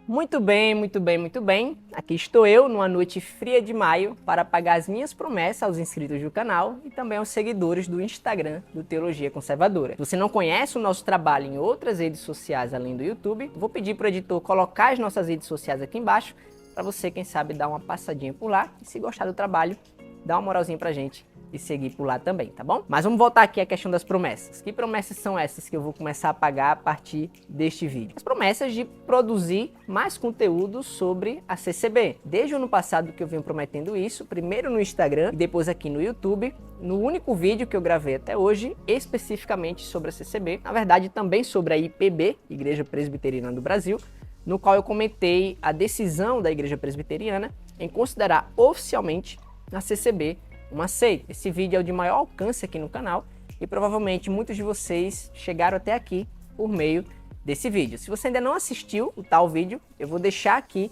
Muito bem, muito bem, muito bem. Aqui estou eu numa noite fria de maio para pagar as minhas promessas aos inscritos do canal e também aos seguidores do Instagram do Teologia Conservadora. Se você não conhece o nosso trabalho em outras redes sociais além do YouTube, vou pedir para o editor colocar as nossas redes sociais aqui embaixo para você, quem sabe, dar uma passadinha por lá e, se gostar do trabalho, dá uma moralzinha pra gente e seguir por lá também, tá bom? Mas vamos voltar aqui à questão das promessas. Que promessas são essas que eu vou começar a pagar a partir deste vídeo? As promessas de produzir mais conteúdo sobre a CCB. Desde o ano passado que eu venho prometendo isso, primeiro no Instagram e depois aqui no YouTube, no único vídeo que eu gravei até hoje, especificamente sobre a CCB, na verdade também sobre a IPB, Igreja Presbiteriana do Brasil, no qual eu comentei a decisão da Igreja Presbiteriana em considerar oficialmente a CCB uma seita. Esse vídeo é o de maior alcance aqui no canal e provavelmente muitos de vocês chegaram até aqui por meio desse vídeo. Se você ainda não assistiu o tal vídeo, eu vou deixar aqui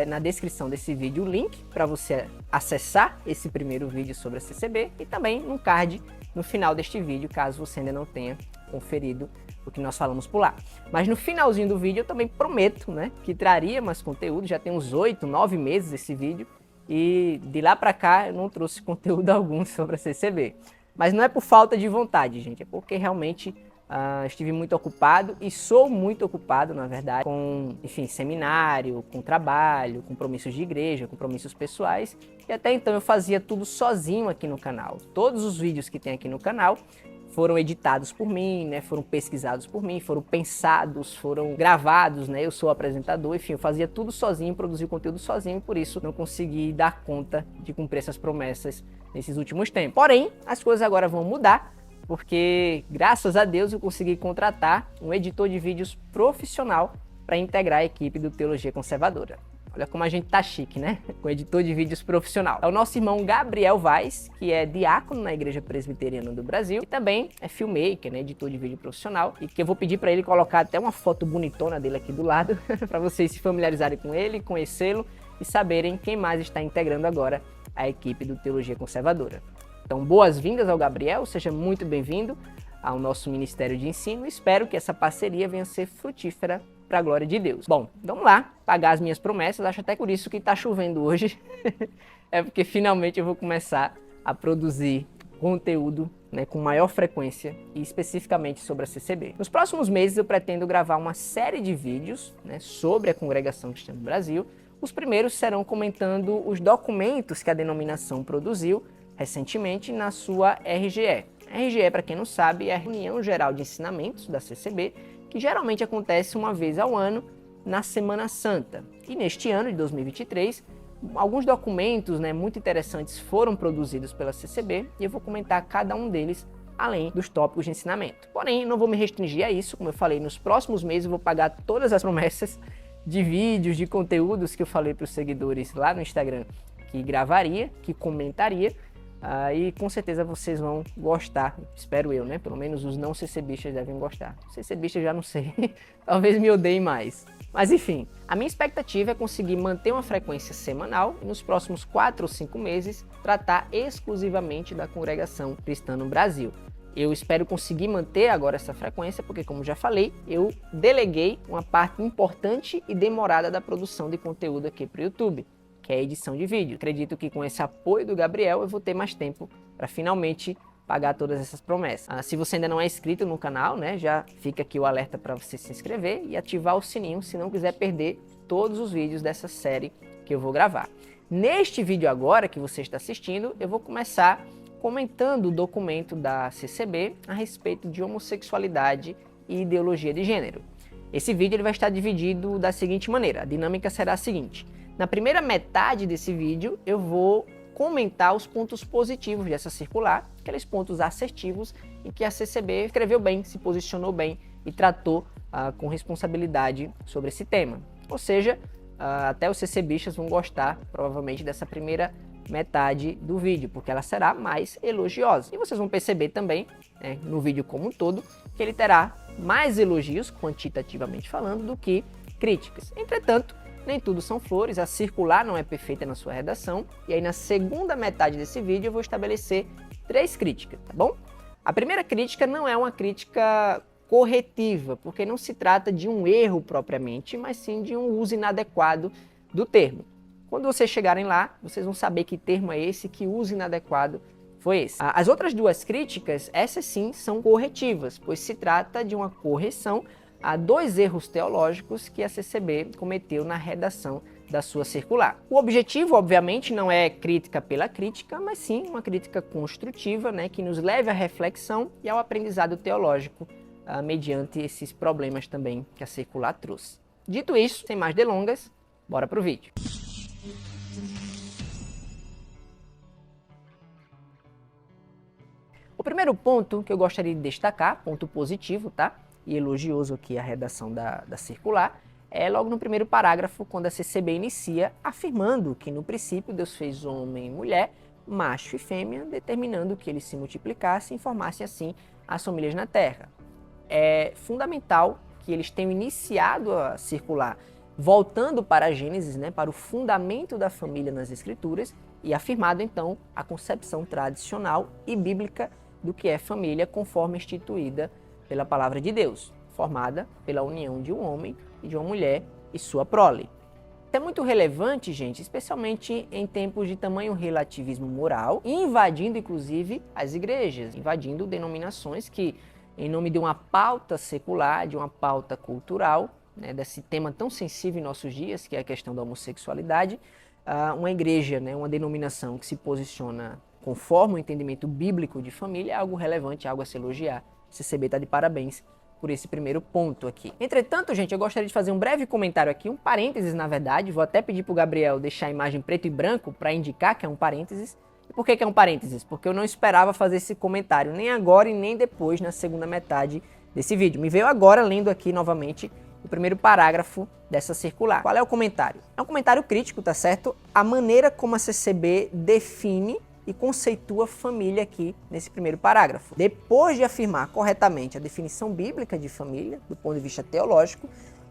na descrição desse vídeo o link para você acessar esse primeiro vídeo sobre a CCB e também no card no final deste vídeo, caso você ainda não tenha conferido o que nós falamos por lá. Mas no finalzinho do vídeo eu também prometo, né, que traria mais conteúdo. Já tem uns 8, 9 meses esse vídeo e de lá para cá eu não trouxe conteúdo algum sobre a CCB. Mas não é por falta de vontade, gente, é porque realmente estive muito ocupado e sou muito ocupado, na verdade, com, enfim, seminário, com trabalho, compromissos de igreja, compromissos pessoais. E até então eu fazia tudo sozinho aqui no canal. Todos os vídeos que tem aqui no canal foram editados por mim, né? Foram pesquisados por mim, foram pensados, foram gravados, né? Eu sou apresentador, enfim, eu fazia tudo sozinho, produzia o conteúdo sozinho, por isso não consegui dar conta de cumprir essas promessas nesses últimos tempos. Porém, as coisas agora vão mudar, porque graças a Deus eu consegui contratar um editor de vídeos profissional para integrar a equipe do Teologia Conservadora. Olha como a gente tá chique, né? Com editor de vídeos profissional. É o nosso irmão Gabriel Vaz, que é diácono na Igreja Presbiteriana do Brasil e também é filmmaker, né? Editor de vídeo profissional, e que eu vou pedir para ele colocar até uma foto bonitona dele aqui do lado para vocês se familiarizarem com ele, conhecê-lo e saberem quem mais está integrando agora a equipe do Teologia Conservadora. Então, boas-vindas ao Gabriel, seja muito bem-vindo ao nosso Ministério de Ensino e espero que essa parceria venha a ser frutífera para a glória de Deus. Bom, vamos lá, pagar as minhas promessas, acho até por isso que está chovendo hoje, é porque finalmente eu vou começar a produzir conteúdo, né, com maior frequência e especificamente sobre a CCB. Nos próximos meses eu pretendo gravar uma série de vídeos, né, sobre a Congregação Cristã do Brasil. Os primeiros serão comentando os documentos que a denominação produziu recentemente na sua RGE. A RGE, para quem não sabe, é a Reunião Geral de Ensinamentos da CCB, que geralmente acontece uma vez ao ano na Semana Santa. E neste ano de 2023, alguns documentos, né, muito interessantes foram produzidos pela CCB e eu vou comentar cada um deles além dos tópicos de ensinamento. Porém, não vou me restringir a isso, como eu falei, nos próximos meses eu vou pagar todas as promessas de vídeos, de conteúdos que eu falei para os seguidores lá no Instagram que gravaria, que comentaria. E com certeza vocês vão gostar, espero eu, né? Pelo menos os não CCBistas devem gostar. CCBistas já não sei, talvez me odeiem mais. Mas enfim, a minha expectativa é conseguir manter uma frequência semanal e nos próximos 4 ou 5 meses tratar exclusivamente da Congregação Cristã no Brasil. Eu espero conseguir manter agora essa frequência porque, como já falei, eu deleguei uma parte importante e demorada da produção de conteúdo aqui para o YouTube, que é a edição de vídeo. Acredito que com esse apoio do Gabriel eu vou ter mais tempo para finalmente pagar todas essas promessas. Se você ainda não é inscrito no canal, né, já fica aqui o alerta para você se inscrever e ativar o sininho se não quiser perder todos os vídeos dessa série que eu vou gravar. Neste vídeo agora que você está assistindo, eu vou começar comentando o documento da CCB a respeito de homossexualidade e ideologia de gênero. Esse vídeo ele vai estar dividido da seguinte maneira, a dinâmica será a seguinte. Na primeira metade desse vídeo, eu vou comentar os pontos positivos dessa circular, aqueles pontos assertivos em que a CCB escreveu bem, se posicionou bem e tratou com responsabilidade sobre esse tema. Ou seja, até os CCBistas vão gostar, provavelmente, dessa primeira metade do vídeo, porque ela será mais elogiosa. E vocês vão perceber também, né, no vídeo como um todo, que ele terá mais elogios, quantitativamente falando, do que críticas. Entretanto, nem tudo são flores, a circular não é perfeita na sua redação, e aí na segunda metade desse vídeo eu vou estabelecer 3 críticas, tá bom? A primeira crítica não é uma crítica corretiva, porque não se trata de um erro propriamente, mas sim de um uso inadequado do termo. Quando vocês chegarem lá, vocês vão saber que termo é esse, que uso inadequado foi esse. As outras duas críticas, essas sim são corretivas, pois se trata de uma correção a 2 erros teológicos que a CCB cometeu na redação da sua circular. O objetivo, obviamente, não é crítica pela crítica, mas sim uma crítica construtiva, né, que nos leve à reflexão e ao aprendizado teológico mediante esses problemas também que a circular trouxe. Dito isso, sem mais delongas, bora pro vídeo. O primeiro ponto que eu gostaria de destacar, ponto positivo, tá? E elogioso aqui a redação da circular, é logo no primeiro parágrafo, quando a CCB inicia afirmando que no princípio Deus fez homem e mulher, macho e fêmea, determinando que eles se multiplicassem e formassem assim as famílias na Terra. É fundamental que eles tenham iniciado a circular voltando para a Gênesis, né, para o fundamento da família nas Escrituras, e afirmado então a concepção tradicional e bíblica do que é família conforme instituída pela palavra de Deus, formada pela união de um homem e de uma mulher e sua prole. É muito relevante, gente, especialmente em tempos de tamanho relativismo moral, invadindo inclusive as igrejas, invadindo denominações que, em nome de uma pauta secular, de uma pauta cultural, né, desse tema tão sensível em nossos dias, que é a questão da homossexualidade, uma igreja, né, uma denominação que se posiciona conforme o entendimento bíblico de família é algo relevante, algo a se elogiar. A CCB está de parabéns por esse primeiro ponto aqui. Entretanto, gente, eu gostaria de fazer um breve comentário aqui, um parênteses na verdade, vou até pedir para o Gabriel deixar a imagem preto e branco para indicar que é um parênteses. E por que é um parênteses? Porque eu não esperava fazer esse comentário, nem agora e nem depois, na segunda metade desse vídeo. Me veio agora lendo aqui novamente o primeiro parágrafo dessa circular. Qual é o comentário? É um comentário crítico, tá certo? A maneira como a CCB define e conceitua família aqui nesse primeiro parágrafo. Depois de afirmar corretamente a definição bíblica de família, do ponto de vista teológico,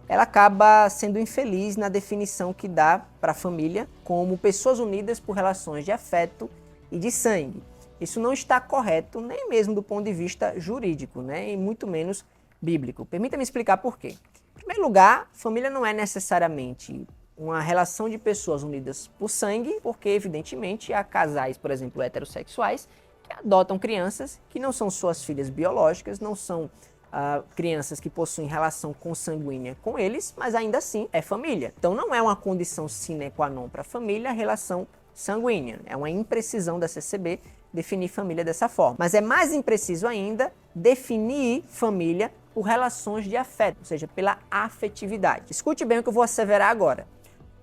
ela acaba sendo infeliz na definição que dá para a família como pessoas unidas por relações de afeto e de sangue. Isso não está correto nem mesmo do ponto de vista jurídico, né? E muito menos bíblico. Permita-me explicar por quê. Em primeiro lugar, família não é necessariamente uma relação de pessoas unidas por sangue, porque evidentemente há casais, por exemplo, heterossexuais, que adotam crianças que não são suas filhas biológicas, não são crianças que possuem relação consanguínea com eles, mas ainda assim é família. Então não é uma condição sine qua non para a família a relação sanguínea. É uma imprecisão da CCB definir família dessa forma. Mas é mais impreciso ainda definir família por relações de afeto, ou seja, pela afetividade. Escute bem o que eu vou asseverar agora.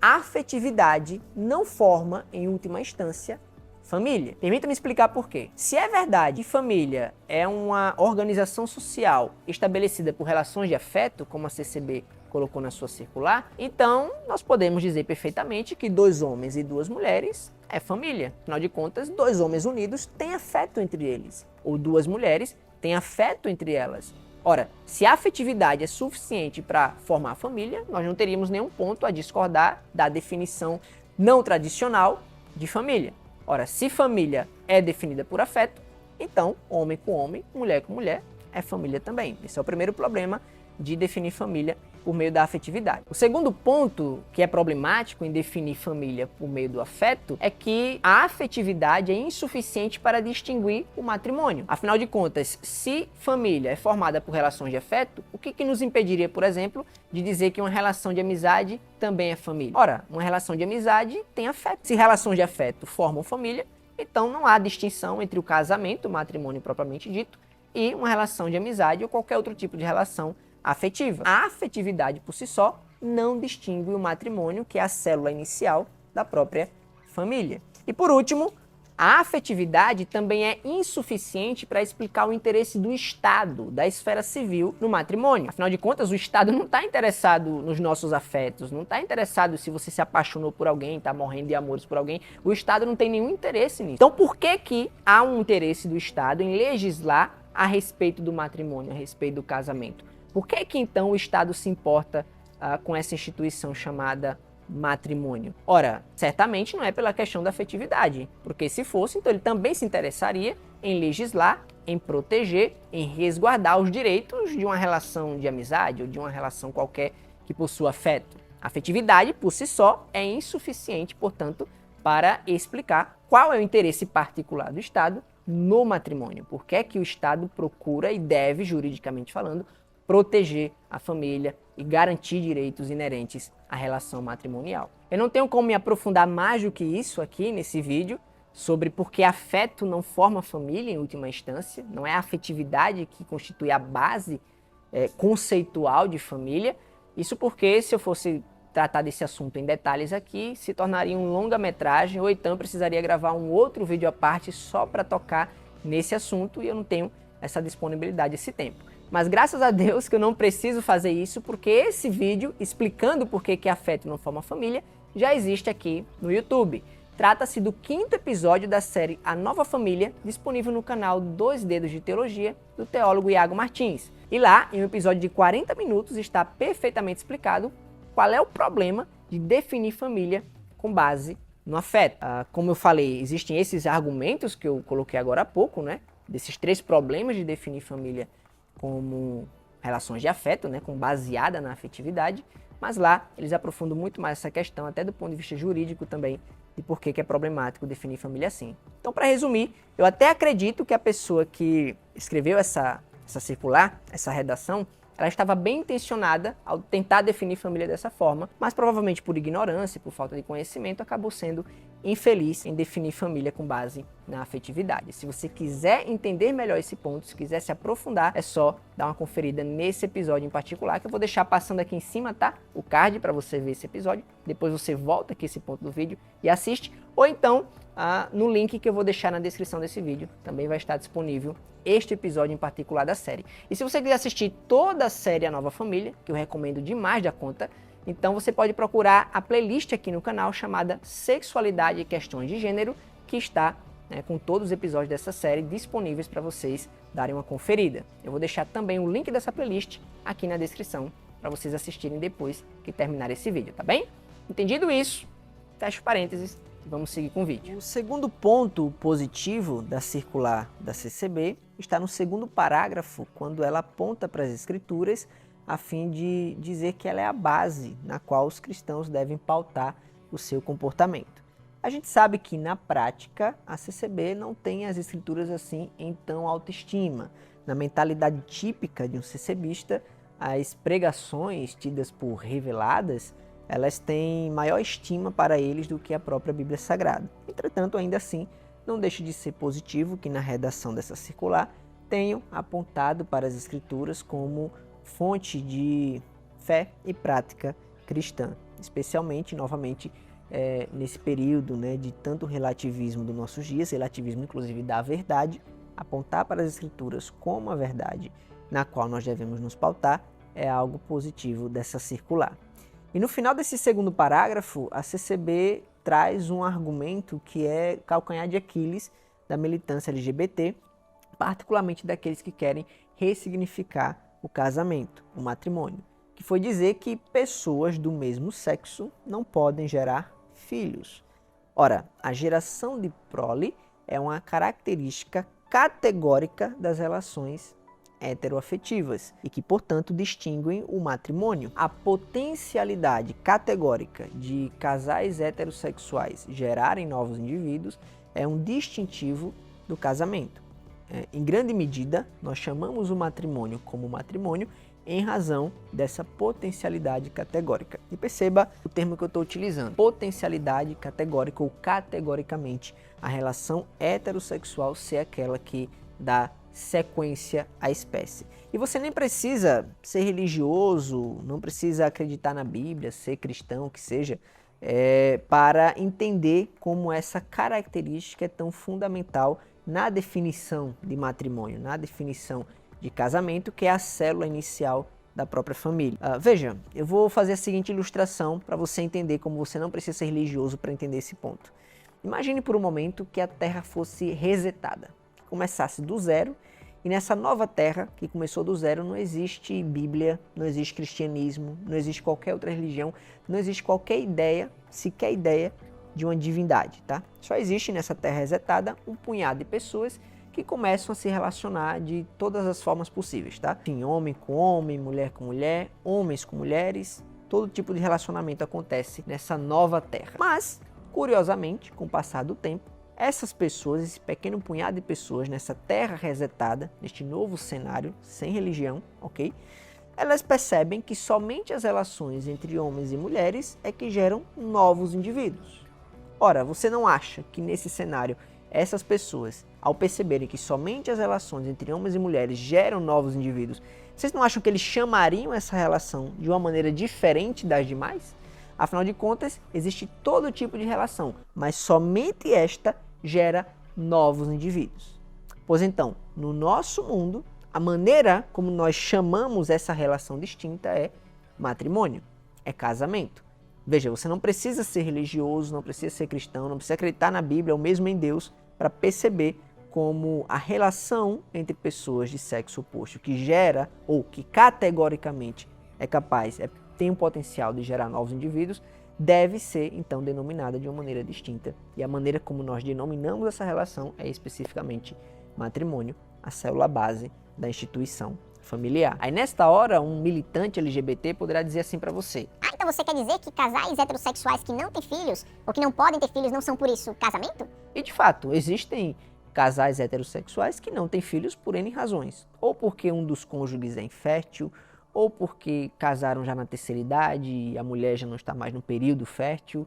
A afetividade não forma, em última instância, família. Permita-me explicar por quê. Se é verdade que família é uma organização social estabelecida por relações de afeto, como a CCB colocou na sua circular, então nós podemos dizer perfeitamente que 2 homens e 2 mulheres é família. Afinal de contas, 2 homens unidos têm afeto entre eles, ou 2 mulheres têm afeto entre elas. Ora, se a afetividade é suficiente para formar família, nós não teríamos nenhum ponto a discordar da definição não tradicional de família. Ora, se família é definida por afeto, então homem com homem, mulher com mulher é família também. Esse é o primeiro problema de definir família por meio da afetividade. O segundo ponto que é problemático em definir família por meio do afeto é que a afetividade é insuficiente para distinguir o matrimônio. Afinal de contas, se família é formada por relações de afeto, o que nos impediria, por exemplo, de dizer que uma relação de amizade também é família? Ora, uma relação de amizade tem afeto. Se relações de afeto formam família, então não há distinção entre o casamento, o matrimônio propriamente dito, e uma relação de amizade ou qualquer outro tipo de relação afetiva. A afetividade por si só não distingue o matrimônio, que é a célula inicial da própria família. E por último, a afetividade também é insuficiente para explicar o interesse do Estado, da esfera civil, no matrimônio. Afinal de contas, o Estado não está interessado nos nossos afetos, não está interessado se você se apaixonou por alguém, está morrendo de amores por alguém. O Estado não tem nenhum interesse nisso. Então, por que há um interesse do Estado em legislar a respeito do matrimônio, a respeito do casamento? Por que então o Estado se importa com essa instituição chamada matrimônio? Ora, certamente não é pela questão da afetividade, porque se fosse, então ele também se interessaria em legislar em proteger, em resguardar os direitos de uma relação de amizade ou de uma relação qualquer que possua afeto. A afetividade, por si só, é insuficiente, portanto, para explicar qual é o interesse particular do Estado no matrimônio. Por que é que o Estado procura e deve, juridicamente falando, proteger a família e garantir direitos inerentes à relação matrimonial. Eu não tenho como me aprofundar mais do que isso aqui nesse vídeo, sobre por que afeto não forma família em última instância, não é a afetividade que constitui a base conceitual de família. Isso porque, se eu fosse tratar desse assunto em detalhes aqui, se tornaria um longa-metragem, ou então eu precisaria gravar um outro vídeo à parte só para tocar nesse assunto, e eu não tenho essa disponibilidade, esse tempo. Mas graças a Deus que eu não preciso fazer isso, porque esse vídeo explicando por que afeto não forma família já existe aqui no YouTube. Trata-se do 5º episódio da série A Nova Família, disponível no canal Dois Dedos de Teologia, do teólogo Iago Martins. E lá, em um episódio de 40 minutos, está perfeitamente explicado qual é o problema de definir família com base no afeto. Como eu falei, existem esses argumentos que eu coloquei agora há pouco, né? Desses 3 problemas de definir família como relações de afeto, né? Baseada na afetividade. Mas lá eles aprofundam muito mais essa questão, até do ponto de vista jurídico também, de por que é problemático definir família assim. Então, para resumir, eu até acredito que a pessoa que escreveu essa circular, essa redação, ela estava bem intencionada ao tentar definir família dessa forma, mas provavelmente por ignorância, por falta de conhecimento, acabou sendo infeliz em definir família com base na afetividade. Se você quiser entender melhor esse ponto, se quiser se aprofundar, é só dar uma conferida nesse episódio em particular, que eu vou deixar passando aqui em cima, tá? O card para você ver esse episódio. Depois você volta aqui esse ponto do vídeo e assiste, ou então no link que eu vou deixar na descrição desse vídeo, também vai estar disponível este episódio em particular da série. E se você quiser assistir toda a série A Nova Família, que eu recomendo demais da conta, então você pode procurar a playlist aqui no canal chamada Sexualidade e Questões de Gênero, que está com todos os episódios dessa série disponíveis para vocês darem uma conferida. Eu vou deixar também o link dessa playlist aqui na descrição para vocês assistirem depois que terminar esse vídeo, tá bem? Entendido isso, fecho parênteses e vamos seguir com o vídeo. O segundo ponto positivo da circular da CCB está no segundo parágrafo, quando ela aponta para as Escrituras a fim de dizer que ela é a base na qual os cristãos devem pautar o seu comportamento. A gente sabe que, na prática, a CCB não tem as Escrituras assim em tão autoestima. Na mentalidade típica de um CCBista, as pregações tidas por reveladas, elas têm maior estima para eles do que a própria Bíblia Sagrada. Entretanto, ainda assim, não deixa de ser positivo que na redação dessa circular tenham apontado para as Escrituras como fonte de fé e prática cristã, especialmente, novamente, nesse período de tanto relativismo dos nossos dias, relativismo inclusive da verdade. Apontar para as Escrituras como a verdade na qual nós devemos nos pautar é algo positivo dessa circular. E no final desse segundo parágrafo, a CCB traz um argumento que é calcanhar de Aquiles da militância LGBT, particularmente daqueles que querem ressignificar o casamento, o matrimônio, que foi dizer que pessoas do mesmo sexo não podem gerar filhos. Ora, a geração de prole é uma característica categórica das relações heteroafetivas e que, portanto, distinguem o matrimônio. A potencialidade categórica de casais heterossexuais gerarem novos indivíduos é um distintivo do casamento. Em grande medida, nós chamamos o matrimônio como matrimônio em razão dessa potencialidade categórica. E perceba o termo que eu estou utilizando, potencialidade categórica ou categoricamente a relação heterossexual ser aquela que dá sequência à espécie. E você nem precisa ser religioso, não precisa acreditar na Bíblia, ser cristão, o que seja, para entender como essa característica é tão fundamental na definição de matrimônio, na definição de casamento, que é a célula inicial da própria família. Veja, eu vou fazer a seguinte ilustração para você entender como você não precisa ser religioso para entender esse ponto. Imagine por um momento que a Terra fosse resetada, começasse do zero, e nessa nova Terra, que começou do zero, não existe Bíblia, não existe cristianismo, não existe qualquer outra religião, não existe qualquer ideia, sequer ideia de uma divindade, tá? Só existe nessa Terra resetada um punhado de pessoas que começam a se relacionar de todas as formas possíveis, tá? Enfim, homem com homem, mulher com mulher, homens com mulheres, todo tipo de relacionamento acontece nessa nova terra. Mas, curiosamente, com o passar do tempo, essas pessoas, esse pequeno punhado de pessoas nessa terra resetada, neste novo cenário, sem religião, ok? Elas percebem que somente as relações entre homens e mulheres é que geram novos indivíduos. Ora, você não acha que nesse cenário essas pessoas, ao perceberem que somente as relações entre homens e mulheres geram novos indivíduos, vocês não acham que eles chamariam essa relação de uma maneira diferente das demais? Afinal de contas, existe todo tipo de relação, mas somente esta gera novos indivíduos. Pois então, no nosso mundo, a maneira como nós chamamos essa relação distinta é matrimônio, é casamento. Veja, você não precisa ser religioso, não precisa ser cristão, não precisa acreditar na Bíblia ou mesmo em Deus para perceber como a relação entre pessoas de sexo oposto que gera ou que categoricamente é capaz, tem um potencial de gerar novos indivíduos, deve ser então denominada de uma maneira distinta. E a maneira como nós denominamos essa relação é especificamente matrimônio, a célula base da instituição familiar. Aí nesta hora, um militante LGBT poderá dizer assim para você: então você quer dizer que casais heterossexuais que não têm filhos, ou que não podem ter filhos, não são por isso casamento? E de fato, existem casais heterossexuais que não têm filhos por N razões. Ou porque um dos cônjuges é infértil, ou porque casaram já na terceira idade e a mulher já não está mais no período fértil,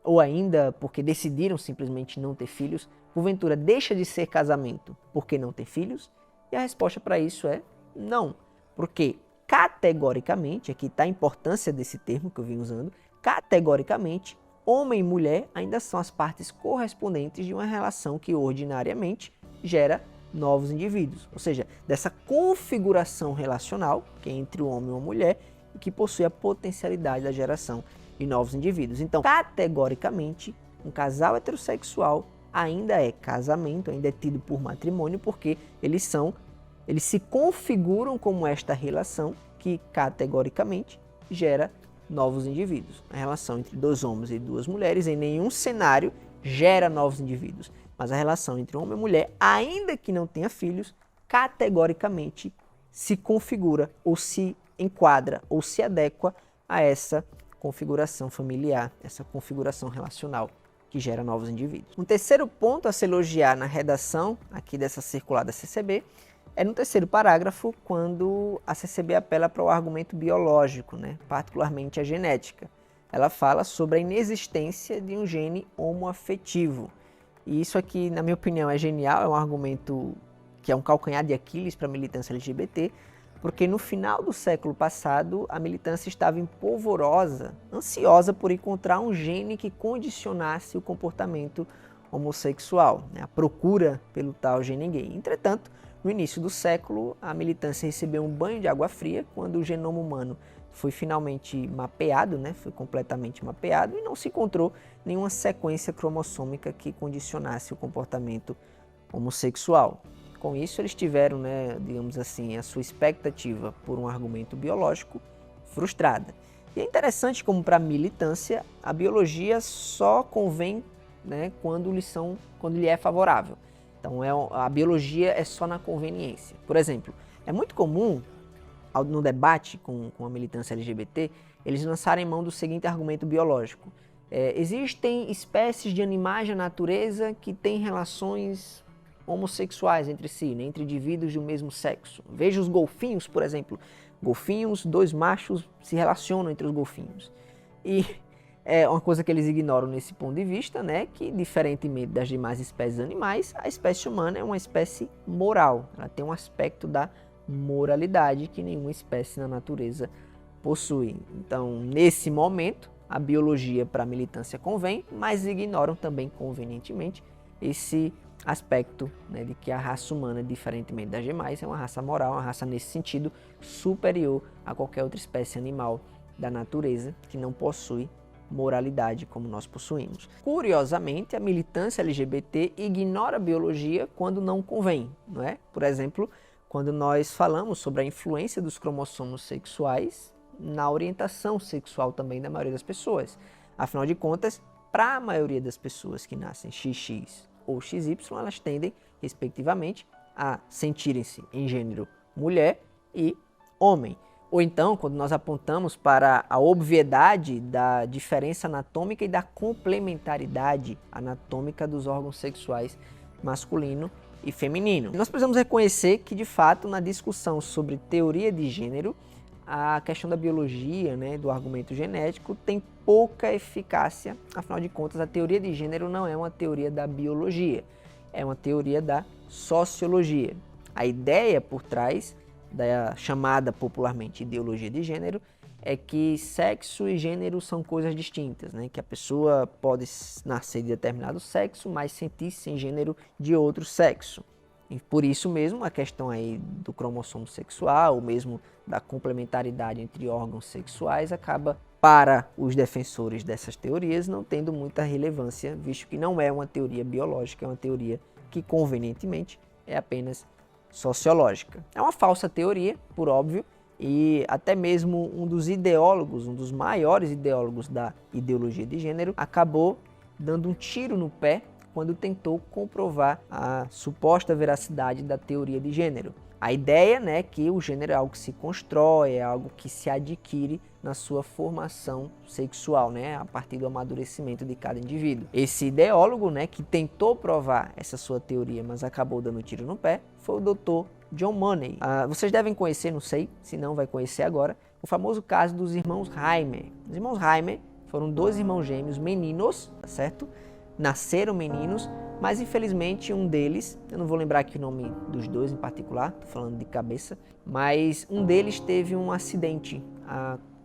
ou ainda porque decidiram simplesmente não ter filhos. Porventura, deixa de ser casamento porque não tem filhos? E a resposta para isso é não, porque categoricamente, aqui está a importância desse termo que eu vim usando, categoricamente, homem e mulher ainda são as partes correspondentes de uma relação que ordinariamente gera novos indivíduos, ou seja, dessa configuração relacional que é entre o homem e uma mulher e que possui a potencialidade da geração de novos indivíduos. Então, categoricamente, um casal heterossexual ainda é casamento, ainda é tido por matrimônio, porque eles se configuram como esta relação que categoricamente gera novos indivíduos. A relação entre dois homens e duas mulheres em nenhum cenário gera novos indivíduos, mas a relação entre homem e mulher, ainda que não tenha filhos, categoricamente se configura ou se enquadra ou se adequa a essa configuração familiar, essa configuração relacional que gera novos indivíduos. Um terceiro ponto a se elogiar na redação aqui dessa circular da CCB é no terceiro parágrafo, quando a CCB apela para o argumento biológico, particularmente a genética. Ela fala sobre a inexistência de um gene homoafetivo. E isso aqui, na minha opinião, é genial, é um argumento que é um calcanhar de Aquiles para a militância LGBT, porque no final do século passado a militância estava empolvorosa, ansiosa por encontrar um gene que condicionasse o comportamento homossexual, a procura pelo tal gene gay. Entretanto, no início do século, a militância recebeu um banho de água fria quando o genoma humano foi finalmente mapeado, foi completamente mapeado e não se encontrou nenhuma sequência cromossômica que condicionasse o comportamento homossexual. Com isso, eles tiveram, digamos assim, a sua expectativa por um argumento biológico frustrada. E é interessante como para a militância, a biologia só convém quando lhe é favorável. Então, a biologia é só na conveniência. Por exemplo, é muito comum, no debate com a militância LGBT, eles lançarem mão do seguinte argumento biológico. Existem espécies de animais da natureza que têm relações homossexuais entre si, entre indivíduos do mesmo sexo. Veja os golfinhos, por exemplo. Golfinhos, dois machos se relacionam entre os golfinhos. E é uma coisa que eles ignoram nesse ponto de vista, que diferentemente das demais espécies animais, a espécie humana é uma espécie moral. Ela tem um aspecto da moralidade que nenhuma espécie na natureza possui. Então, nesse momento, a biologia para a militância convém, mas ignoram também convenientemente esse aspecto de que a raça humana, diferentemente das demais, é uma raça moral, uma raça nesse sentido superior a qualquer outra espécie animal da natureza que não possui moralidade como nós possuímos. Curiosamente, a militância LGBT ignora a biologia quando não convém, Por exemplo, quando nós falamos sobre a influência dos cromossomos sexuais na orientação sexual também da maioria das pessoas. Afinal de contas, para a maioria das pessoas que nascem XX ou XY, elas tendem, respectivamente, a sentirem-se em gênero mulher e homem. Ou então, quando nós apontamos para a obviedade da diferença anatômica e da complementaridade anatômica dos órgãos sexuais masculino e feminino. Nós precisamos reconhecer que, de fato, na discussão sobre teoria de gênero, a questão da biologia, né, do argumento genético, tem pouca eficácia. Afinal de contas, a teoria de gênero não é uma teoria da biologia, é uma teoria da sociologia. A ideia por trás da chamada popularmente ideologia de gênero é que sexo e gênero são coisas distintas, né? Que a pessoa pode nascer de determinado sexo, mas sentir-se em gênero de outro sexo. E por isso mesmo a questão aí do cromossomo sexual, ou mesmo da complementaridade entre órgãos sexuais, acaba, para os defensores dessas teorias, não tendo muita relevância, visto que não é uma teoria biológica, é uma teoria que convenientemente é apenas sociológica. É uma falsa teoria, por óbvio, e até mesmo um dos ideólogos, um dos maiores ideólogos da ideologia de gênero, acabou dando um tiro no pé quando tentou comprovar a suposta veracidade da teoria de gênero. A ideia, né, que o gênero é algo que se constrói, é algo que se adquire na sua formação sexual, né, a partir do amadurecimento de cada indivíduo. Esse ideólogo, né, que tentou provar essa sua teoria, mas acabou dando tiro no pé, foi o Dr. John Money. Vocês devem conhecer, não sei, se não vai conhecer agora, o famoso caso dos irmãos Reimer. Os irmãos Reimer foram dois irmãos gêmeos meninos, tá certo? Nasceram meninos, mas infelizmente um deles, eu não vou lembrar aqui o nome dos dois em particular, estou falando de cabeça, mas um deles teve um acidente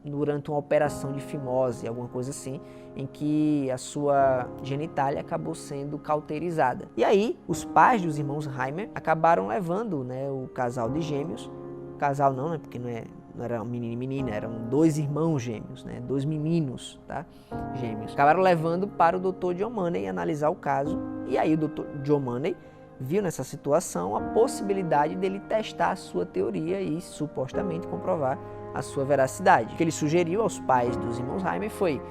durante uma operação de fimose, alguma coisa assim, em que a sua genitália acabou sendo cauterizada. E aí, os pais dos irmãos Reimer acabaram levando, né, o casal de gêmeos, casal não, né, porque não era um menino e menina, eram dois irmãos gêmeos, né, dois meninos, tá, gêmeos. Acabaram levando para o Dr. John Money analisar o caso, e aí o Dr. John Money viu nessa situação a possibilidade dele testar a sua teoria e supostamente comprovar a sua veracidade. O que ele sugeriu aos pais dos irmãos Reimer foi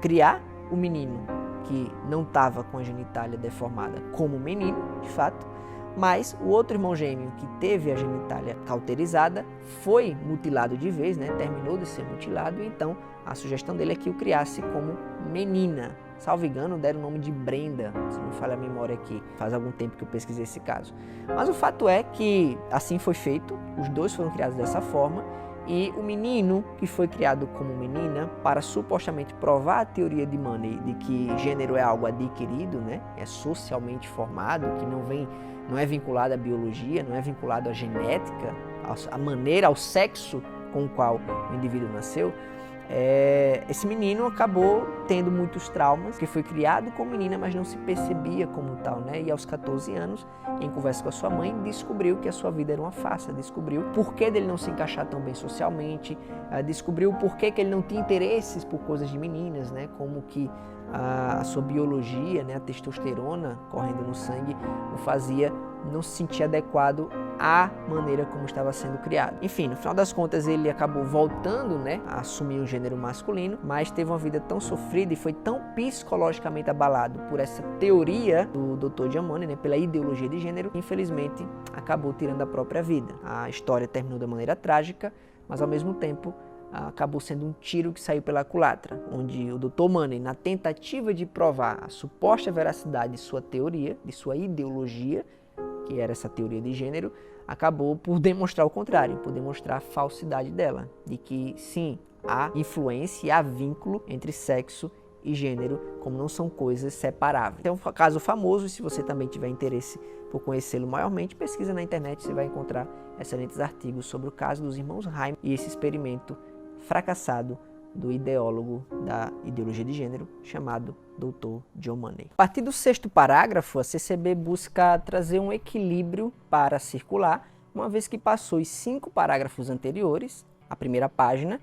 criar o menino que não estava com a genitália deformada como menino, de fato, mas o outro irmão gêmeo que teve a genitália cauterizada foi mutilado de vez, né? Terminou de ser mutilado, e então a sugestão dele é que o criasse como menina. Salvo engano, deram o nome de Brenda, se não falha a memória aqui, faz algum tempo que eu pesquisei esse caso. Mas o fato é que assim foi feito, os dois foram criados dessa forma, e o menino que foi criado como menina, para supostamente provar a teoria de Money de que gênero é algo adquirido, né? É socialmente formado, que não é vinculado à biologia, não é vinculado à genética, à maneira, ao sexo com o qual o indivíduo nasceu, esse menino acabou tendo muitos traumas, que foi criado como menina, mas não se percebia como tal, né? E aos 14 anos, em conversa com a sua mãe, descobriu que a sua vida era uma farsa, descobriu por que dele não se encaixar tão bem socialmente, descobriu por que ele não tinha interesses por coisas de meninas, né? Como que a sua biologia, né? A testosterona correndo no sangue o fazia não se sentir adequado à maneira como estava sendo criado. Enfim, no final das contas ele acabou voltando, né, a assumir o gênero masculino, mas teve uma vida tão sofrida e foi tão psicologicamente abalado por essa teoria do Dr. John Money, né, pela ideologia de gênero, que infelizmente acabou tirando a própria vida. A história terminou da maneira trágica, mas ao mesmo tempo acabou sendo um tiro que saiu pela culatra, onde o Dr. Money, na tentativa de provar a suposta veracidade de sua teoria, de sua ideologia, que era essa teoria de gênero, acabou por demonstrar o contrário, por demonstrar a falsidade dela, de que sim, há influência e há vínculo entre sexo e gênero, como não são coisas separáveis. É um caso famoso, e se você também tiver interesse por conhecê-lo maiormente, pesquisa na internet, você vai encontrar excelentes artigos sobre o caso dos irmãos Reimer e esse experimento fracassado do ideólogo da ideologia de gênero chamado Dr. John Money. A partir do 6º parágrafo, a CCB busca trazer um equilíbrio para circular, uma vez que passou os 5 parágrafos anteriores, a primeira página,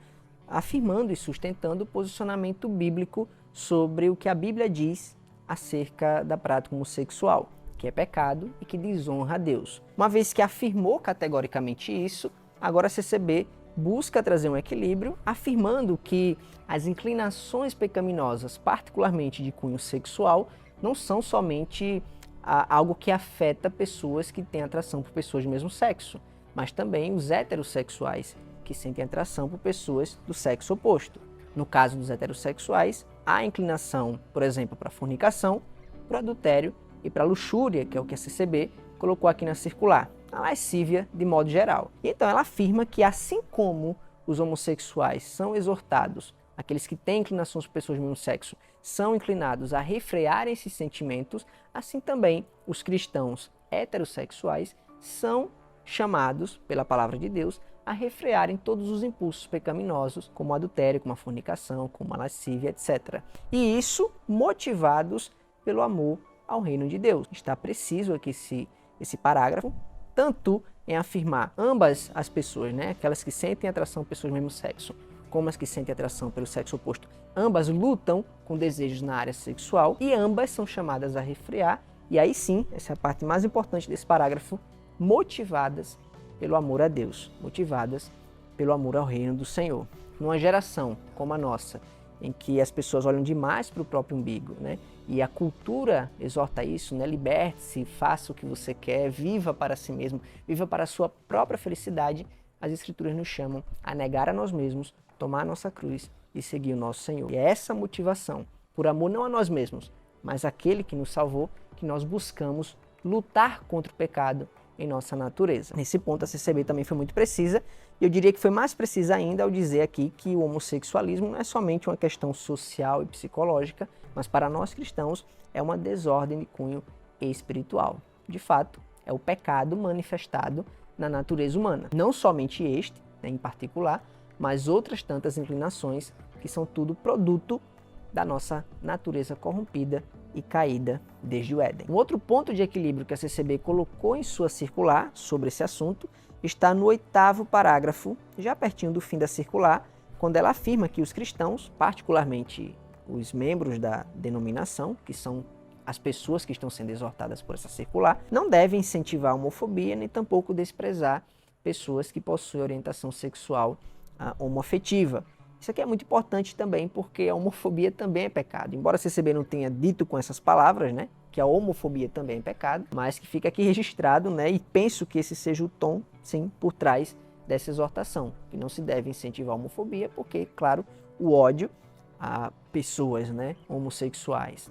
afirmando e sustentando o posicionamento bíblico sobre o que a Bíblia diz acerca da prática homossexual, que é pecado e que desonra a Deus. Uma vez que afirmou categoricamente isso, agora a CCB busca trazer um equilíbrio, afirmando que as inclinações pecaminosas, particularmente de cunho sexual, não são somente algo que afeta pessoas que têm atração por pessoas do mesmo sexo, mas também os heterossexuais, que sentem atração por pessoas do sexo oposto. No caso dos heterossexuais, há inclinação, por exemplo, para a fornicação, para o adultério e para a luxúria, que é o que a CCB colocou aqui na circular, a lascívia de modo geral. Então ela afirma que assim como os homossexuais são exortados, aqueles que têm inclinações por pessoas do mesmo sexo, são inclinados a refrear esses sentimentos, assim também os cristãos heterossexuais são chamados pela palavra de Deus a refrearem todos os impulsos pecaminosos, como o adultério, como a fornicação, como a lascívia, etc. E isso motivados pelo amor ao reino de Deus. Está preciso aqui esse parágrafo, tanto em afirmar ambas as pessoas, né, aquelas que sentem atração por pessoas do mesmo sexo, como as que sentem atração pelo sexo oposto, ambas lutam com desejos na área sexual e ambas são chamadas a refrear, e aí sim, essa é a parte mais importante desse parágrafo, motivadas pelo amor a Deus, motivadas pelo amor ao reino do Senhor. Numa geração como a nossa, em que as pessoas olham demais para o próprio umbigo, né? E a cultura exorta isso, né? Liberte-se, faça o que você quer, viva para si mesmo, viva para a sua própria felicidade. As Escrituras nos chamam a negar a nós mesmos, tomar a nossa cruz e seguir o nosso Senhor. E é essa motivação, por amor não a nós mesmos, mas àquele que nos salvou, que nós buscamos lutar contra o pecado em nossa natureza. Nesse ponto a CCB também foi muito precisa, e eu diria que foi mais precisa ainda ao dizer aqui que o homossexualismo não é somente uma questão social e psicológica, mas para nós cristãos é uma desordem de cunho espiritual. De fato, é o pecado manifestado na natureza humana. Não somente este, né, em particular, mas outras tantas inclinações que são tudo produto da nossa natureza corrompida e caída desde o Éden. Um outro ponto de equilíbrio que a CCB colocou em sua circular sobre esse assunto está no 8º parágrafo, já pertinho do fim da circular, quando ela afirma que os cristãos, particularmente os membros da denominação, que são as pessoas que estão sendo exortadas por essa circular, não devem incentivar a homofobia nem tampouco desprezar pessoas que possuem orientação sexual homoafetiva. Isso aqui é muito importante também porque a homofobia também é pecado. Embora a CCB não tenha dito com essas palavras, né, que a homofobia também é pecado, mas que fica aqui registrado, né, e penso que esse seja o tom, sim, por trás dessa exortação, que não se deve incentivar a homofobia porque, claro, o ódio a pessoas, né, homossexuais,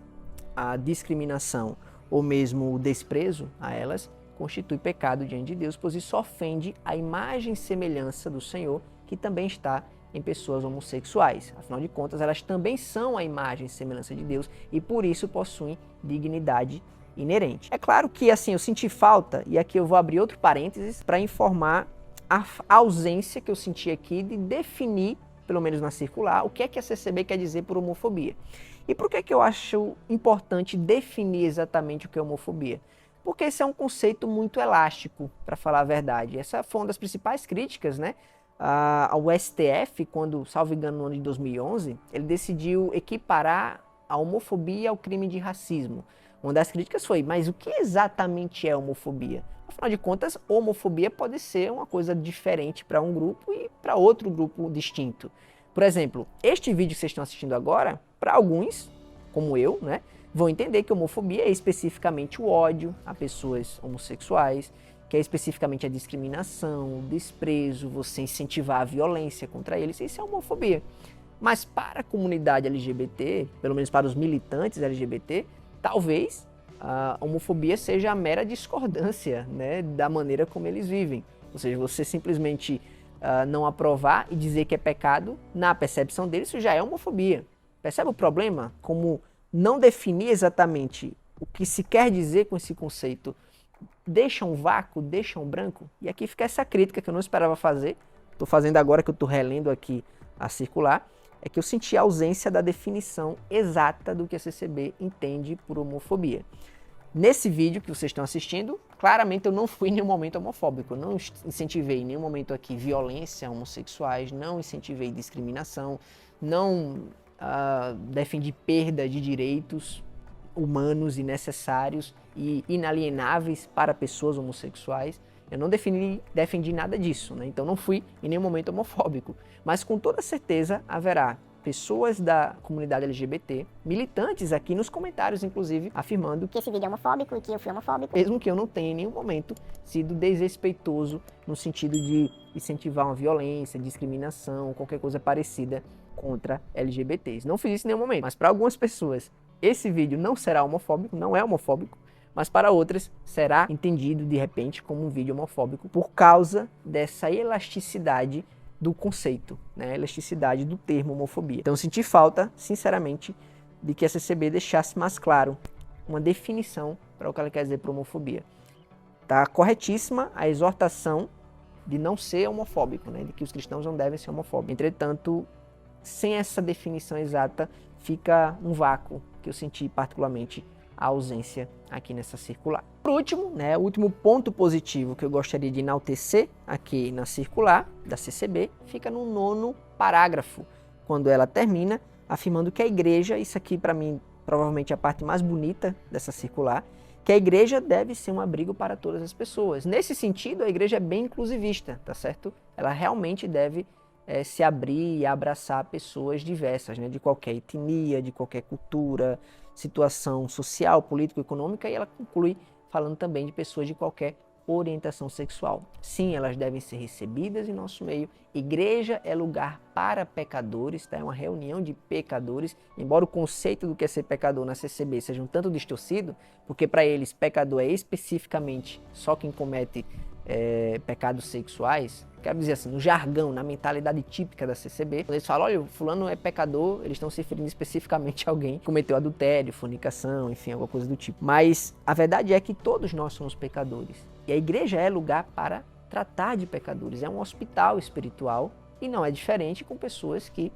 a discriminação ou mesmo o desprezo a elas constitui pecado diante de Deus, pois isso ofende a imagem e semelhança do Senhor, que também está em pessoas homossexuais. Afinal de contas, elas também são a imagem e semelhança de Deus e por isso possuem dignidade inerente. É claro que assim eu senti falta, e aqui eu vou abrir outro parênteses para informar a ausência que eu senti aqui de definir, pelo menos na circular, o que é que a CCB quer dizer por homofobia. E por que eu acho importante definir exatamente o que é homofobia? Porque esse é um conceito muito elástico, para falar a verdade. Essa foi uma das principais críticas, né, ao STF, quando, salvo engano, no ano de 2011, ele decidiu equiparar a homofobia ao crime de racismo. Uma das críticas foi, mas o que exatamente é homofobia? Afinal de contas, homofobia pode ser uma coisa diferente para um grupo e para outro grupo distinto. Por exemplo, este vídeo que vocês estão assistindo agora, para alguns, como eu, né, vão entender que homofobia é especificamente o ódio a pessoas homossexuais, que é especificamente a discriminação, o desprezo, você incentivar a violência contra eles, isso é homofobia. Mas para a comunidade LGBT, pelo menos para os militantes LGBT, talvez a homofobia seja a mera discordância, né, da maneira como eles vivem. Ou seja, você simplesmente não aprovar e dizer que é pecado, na percepção deles, isso já é homofobia. Percebe o problema? Como não definir exatamente o que se quer dizer com esse conceito deixa um vácuo, deixa um branco. E aqui fica essa crítica que eu não esperava fazer, estou fazendo agora que eu estou relendo aqui a circular, é que eu senti a ausência da definição exata do que a CCB entende por homofobia. Nesse vídeo que vocês estão assistindo, claramente eu não fui em nenhum momento homofóbico, eu não incentivei em nenhum momento aqui violência a homossexuais, não incentivei discriminação, não defendi perda de direitos humanos e necessários e inalienáveis para pessoas homossexuais. Eu não defendi nada disso, né? Então não fui em nenhum momento homofóbico. Mas com toda certeza haverá pessoas da comunidade LGBT, militantes aqui nos comentários, inclusive, afirmando Que esse vídeo é homofóbico e que eu fui homofóbico. mesmo que eu não tenha em nenhum momento sido desrespeitoso no sentido de incentivar uma violência, discriminação, qualquer coisa parecida contra LGBTs. Não fiz isso em nenhum momento, mas para algumas pessoas esse vídeo não será homofóbico, não é homofóbico, mas para outras será entendido de repente como um vídeo homofóbico por causa dessa elasticidade do conceito, né? Elasticidade do termo homofobia. Então senti falta, sinceramente, de que a CCB deixasse mais claro uma definição para o que ela quer dizer por homofobia. Está corretíssima a exortação de não ser homofóbico, né? De que os cristãos não devem ser homofóbicos. Entretanto, sem essa definição exata, fica um vácuo que eu senti particularmente a ausência aqui nessa circular. Por último, né, o último ponto positivo que eu gostaria de enaltecer aqui na circular da CCB fica no 9º parágrafo, quando ela termina afirmando que a igreja, isso aqui para mim provavelmente é a parte mais bonita dessa circular, que a igreja deve ser um abrigo para todas as pessoas. Nesse sentido, a igreja é bem inclusivista, tá certo? Ela realmente deve se abrir e abraçar pessoas diversas, né, de qualquer etnia, de qualquer cultura, situação social, política, econômica, e ela conclui falando também de pessoas de qualquer orientação sexual. Sim, elas devem ser recebidas em nosso meio. Igreja é lugar para pecadores, tá? É uma reunião de pecadores, embora o conceito do que é ser pecador na CCB seja um tanto distorcido, porque para eles pecador é especificamente só quem comete pecados sexuais. Quero dizer assim, no jargão, na mentalidade típica da CCB, quando eles falam, olha, o fulano é pecador, eles estão se referindo especificamente a alguém que cometeu adultério, fornicação, enfim, alguma coisa do tipo. Mas a verdade é que todos nós somos pecadores. E a igreja é lugar para tratar de pecadores, é um hospital espiritual e não é diferente com pessoas que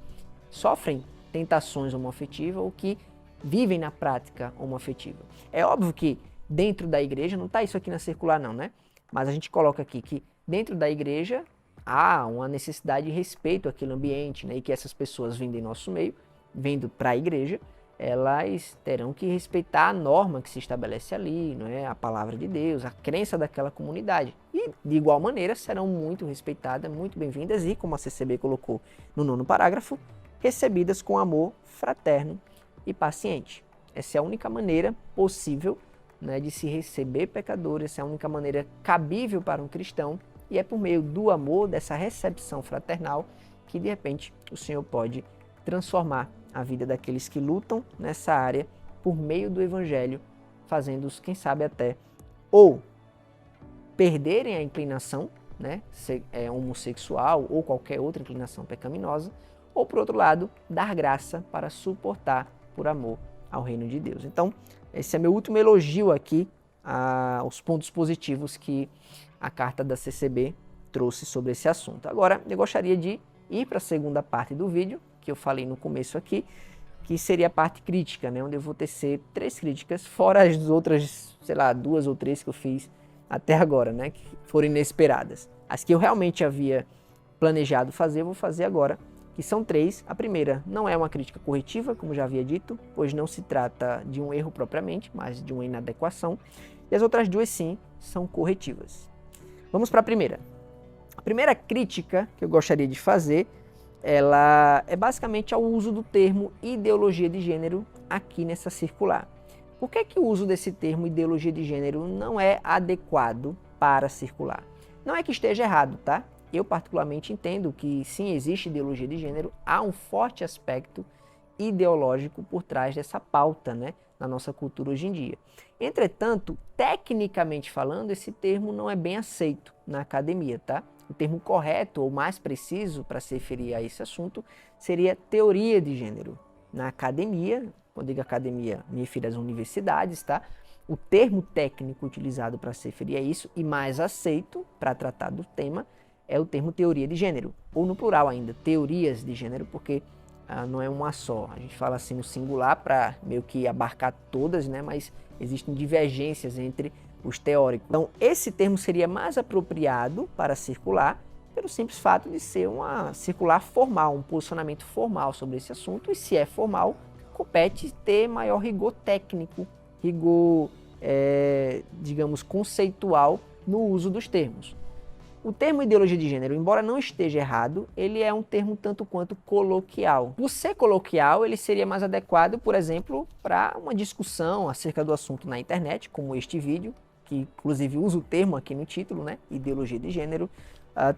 sofrem tentações homoafetivas ou que vivem na prática homoafetiva. É óbvio que dentro da igreja, não está isso aqui na circular não, né? Mas a gente coloca aqui que dentro da igreja há uma necessidade de respeito àquele ambiente, né? E que essas pessoas vindo em nosso meio, vindo para a igreja, elas terão que respeitar a norma que se estabelece ali, não é? A palavra de Deus, a crença daquela comunidade. E, de igual maneira, serão muito respeitadas, muito bem-vindas e, como a CCB colocou no 9º parágrafo, recebidas com amor fraterno e paciente. Essa é a única maneira possível, né, de se receber pecadores, essa é a única maneira cabível para um cristão, e é por meio do amor, dessa recepção fraternal, que de repente o Senhor pode transformar a vida daqueles que lutam nessa área por meio do Evangelho, fazendo-os, quem sabe até, ou perderem a inclinação, né, homossexual ou qualquer outra inclinação pecaminosa, ou por outro lado, dar graça para suportar por amor ao reino de Deus. Então, esse é meu último elogio aqui aos pontos positivos que a carta da CCB trouxe sobre esse assunto. Agora, eu gostaria de ir para a segunda parte do vídeo, que eu falei no começo aqui, que seria a parte crítica, né, onde eu vou tecer 3 críticas, fora as outras, sei lá, 2 ou 3 que eu fiz até agora, né, que foram inesperadas. As que eu realmente havia planejado fazer, eu vou fazer agora, que são 3. A primeira não é uma crítica corretiva, como já havia dito, pois não se trata de um erro propriamente, mas de uma inadequação. E as outras 2, sim, são corretivas. Vamos para a primeira. A primeira crítica que eu gostaria de fazer, ela é basicamente ao uso do termo ideologia de gênero aqui nessa circular. Por que o uso desse termo ideologia de gênero não é adequado para a circular? Não é que esteja errado, tá? Eu particularmente entendo que sim, existe ideologia de gênero, há um forte aspecto ideológico por trás dessa pauta, né, na nossa cultura hoje em dia. Entretanto, tecnicamente falando, esse termo não é bem aceito na academia, tá? O termo correto ou mais preciso para se referir a esse assunto seria teoria de gênero. Na academia, quando digo academia, me refiro às universidades, tá? O termo técnico utilizado para se referir a isso e mais aceito para tratar do tema é o termo teoria de gênero, ou no plural ainda, teorias de gênero, porque não é uma só. A gente fala assim no singular para meio que abarcar todas, né? Mas existem divergências entre os teóricos. Então, esse termo seria mais apropriado para circular pelo simples fato de ser uma circular formal, um posicionamento formal sobre esse assunto, e se é formal, compete ter maior rigor técnico, rigor, digamos, conceitual no uso dos termos. O termo ideologia de gênero, embora não esteja errado, ele é um termo tanto quanto coloquial. Por ser coloquial, ele seria mais adequado, por exemplo, para uma discussão acerca do assunto na internet, como este vídeo, que inclusive usa o termo aqui no título, né? Ideologia de gênero.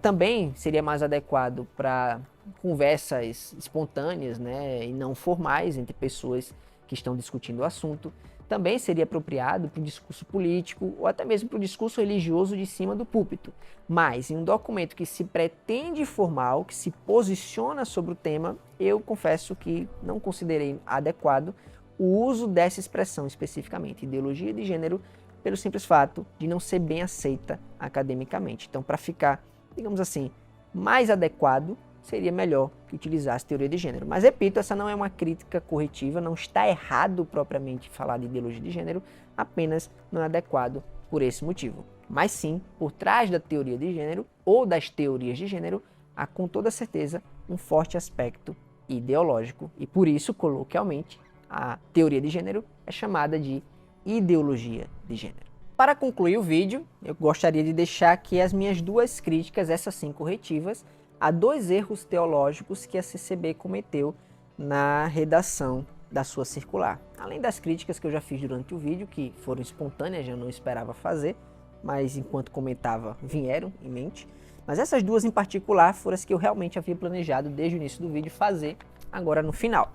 Também seria mais adequado para conversas espontâneas, né, e não formais entre pessoas que estão discutindo o assunto. Também seria apropriado para o discurso político ou até mesmo para o discurso religioso de cima do púlpito. Mas em um documento que se pretende formal, que se posiciona sobre o tema, eu confesso que não considerei adequado o uso dessa expressão especificamente, ideologia de gênero, pelo simples fato de não ser bem aceita academicamente. Então, para ficar, digamos assim, mais adequado, seria melhor que utilizasse teoria de gênero. Mas repito, essa não é uma crítica corretiva, não está errado propriamente falar de ideologia de gênero, apenas não é adequado por esse motivo. Mas sim, por trás da teoria de gênero ou das teorias de gênero, há com toda certeza um forte aspecto ideológico e por isso, coloquialmente, a teoria de gênero é chamada de ideologia de gênero. Para concluir o vídeo, eu gostaria de deixar aqui as minhas duas críticas, essas sim corretivas, há dois erros teológicos que a CCB cometeu na redação da sua circular. Além das críticas que eu já fiz durante o vídeo, que foram espontâneas, eu não esperava fazer, mas enquanto comentava vieram em mente. Mas essas duas em particular foram as que eu realmente havia planejado desde o início do vídeo fazer agora no final.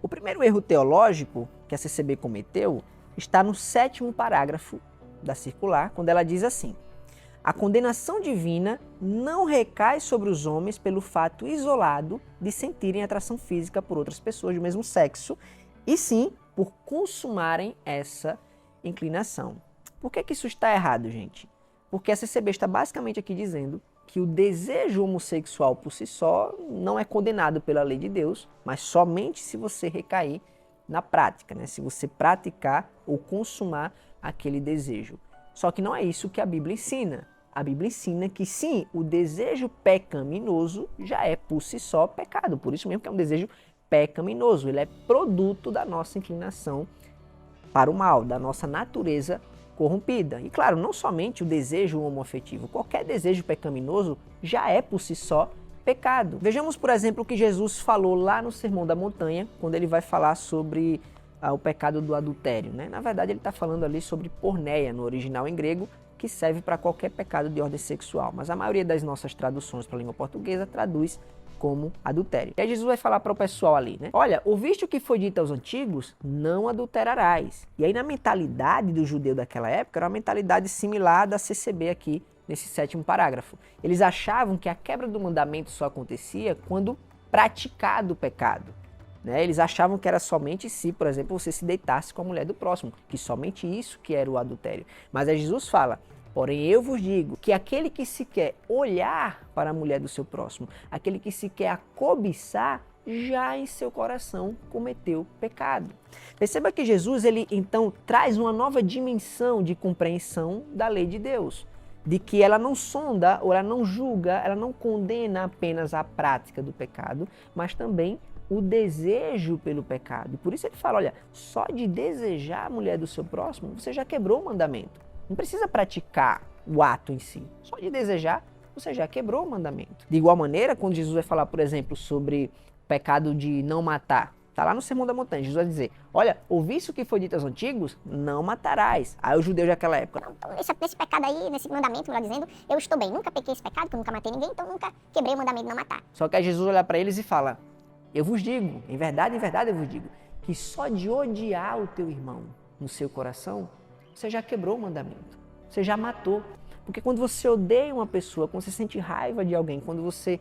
O primeiro erro teológico que a CCB cometeu está no 7º parágrafo da circular, quando ela diz assim: a condenação divina não recai sobre os homens pelo fato isolado de sentirem atração física por outras pessoas do mesmo sexo, e sim por consumarem essa inclinação. Por que isso está errado, gente? Porque a CCB está basicamente aqui dizendo que o desejo homossexual por si só não é condenado pela lei de Deus, mas somente se você recair na prática, né? Se você praticar ou consumar aquele desejo. Só que não é isso que a Bíblia ensina. A Bíblia ensina que sim, o desejo pecaminoso já é por si só pecado. Por isso mesmo que é um desejo pecaminoso. Ele é produto da nossa inclinação para o mal, da nossa natureza corrompida. E claro, não somente o desejo homoafetivo. Qualquer desejo pecaminoso já é por si só pecado. Vejamos, por exemplo, o que Jesus falou lá no Sermão da Montanha, quando ele vai falar sobre o pecado do adultério, né? Na verdade, ele está falando ali sobre porneia, no original em grego, que serve para qualquer pecado de ordem sexual, mas a maioria das nossas traduções para a língua portuguesa traduz como adultério. E aí Jesus vai falar para o pessoal ali, né? Olha, ouviste o que foi dito aos antigos? Não adulterarás. E aí na mentalidade do judeu daquela época, era uma mentalidade similar da CCB aqui, nesse 7º parágrafo. Eles achavam que a quebra do mandamento só acontecia quando praticado o pecado. Eles achavam que era somente se, por exemplo, você se deitasse com a mulher do próximo, que somente isso que era o adultério. Mas aí Jesus fala, porém eu vos digo que aquele que se quer olhar para a mulher do seu próximo, aquele que se quer cobiçar, já em seu coração cometeu pecado. Perceba que Jesus, ele então traz uma nova dimensão de compreensão da lei de Deus. De que ela não sonda, ou ela não julga, ela não condena apenas a prática do pecado, mas também o desejo pelo pecado. E por isso ele fala, olha, só de desejar a mulher do seu próximo, você já quebrou o mandamento. Não precisa praticar o ato em si. Só de desejar, você já quebrou o mandamento. De igual maneira, quando Jesus vai falar, por exemplo, sobre o pecado de não matar, está lá no Sermão da Montanha, Jesus vai dizer, olha, ouviste o que foi dito aos antigos? Não matarás. Aí os judeus daquela época, Não, então, nesse pecado aí, nesse mandamento, lá dizendo, eu estou bem, nunca pequei esse pecado, que eu nunca matei ninguém, então nunca quebrei o mandamento de não matar. Só que aí Jesus olha para eles e fala, eu vos digo, em verdade eu vos digo, que só de odiar o teu irmão no seu coração, você já quebrou o mandamento, você já matou. Porque quando você odeia uma pessoa, quando você sente raiva de alguém, quando você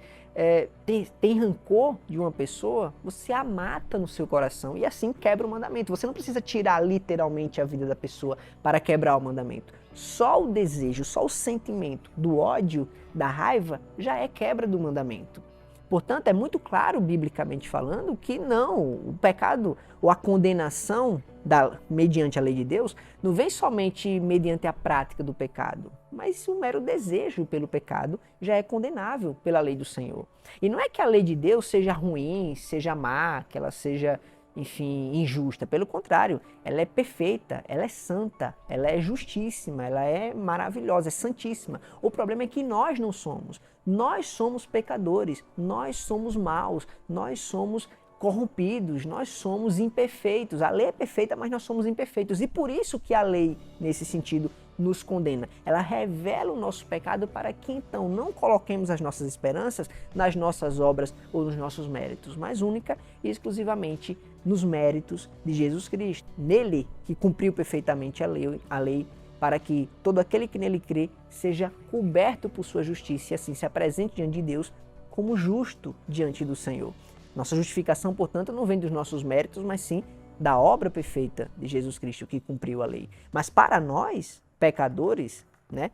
tem rancor de uma pessoa, você a mata no seu coração e assim quebra o mandamento. Você não precisa tirar literalmente a vida da pessoa para quebrar o mandamento. Só o desejo, só o sentimento do ódio, da raiva, já é quebra do mandamento. Portanto, é muito claro, biblicamente falando, que não, o pecado ou a condenação mediante a lei de Deus não vem somente mediante a prática do pecado, mas o mero desejo pelo pecado já é condenável pela lei do Senhor. E não é que a lei de Deus seja ruim, seja má, que ela seja enfim, injusta. Pelo contrário, ela é perfeita, ela é santa, ela é justíssima, ela é maravilhosa, é santíssima. O problema é que nós não somos. Nós somos pecadores, nós somos maus, nós somos corrompidos, nós somos imperfeitos. A lei é perfeita, mas nós somos imperfeitos. E por isso que a lei, nesse sentido, nos condena. Ela revela o nosso pecado para que então não coloquemos as nossas esperanças nas nossas obras ou nos nossos méritos, mas única e exclusivamente nos méritos de Jesus Cristo. Nele que cumpriu perfeitamente a lei para que todo aquele que nele crê seja coberto por sua justiça e assim se apresente diante de Deus como justo diante do Senhor. Nossa justificação, portanto, não vem dos nossos méritos, mas sim da obra perfeita de Jesus Cristo que cumpriu a lei. Mas para nós, pecadores, né,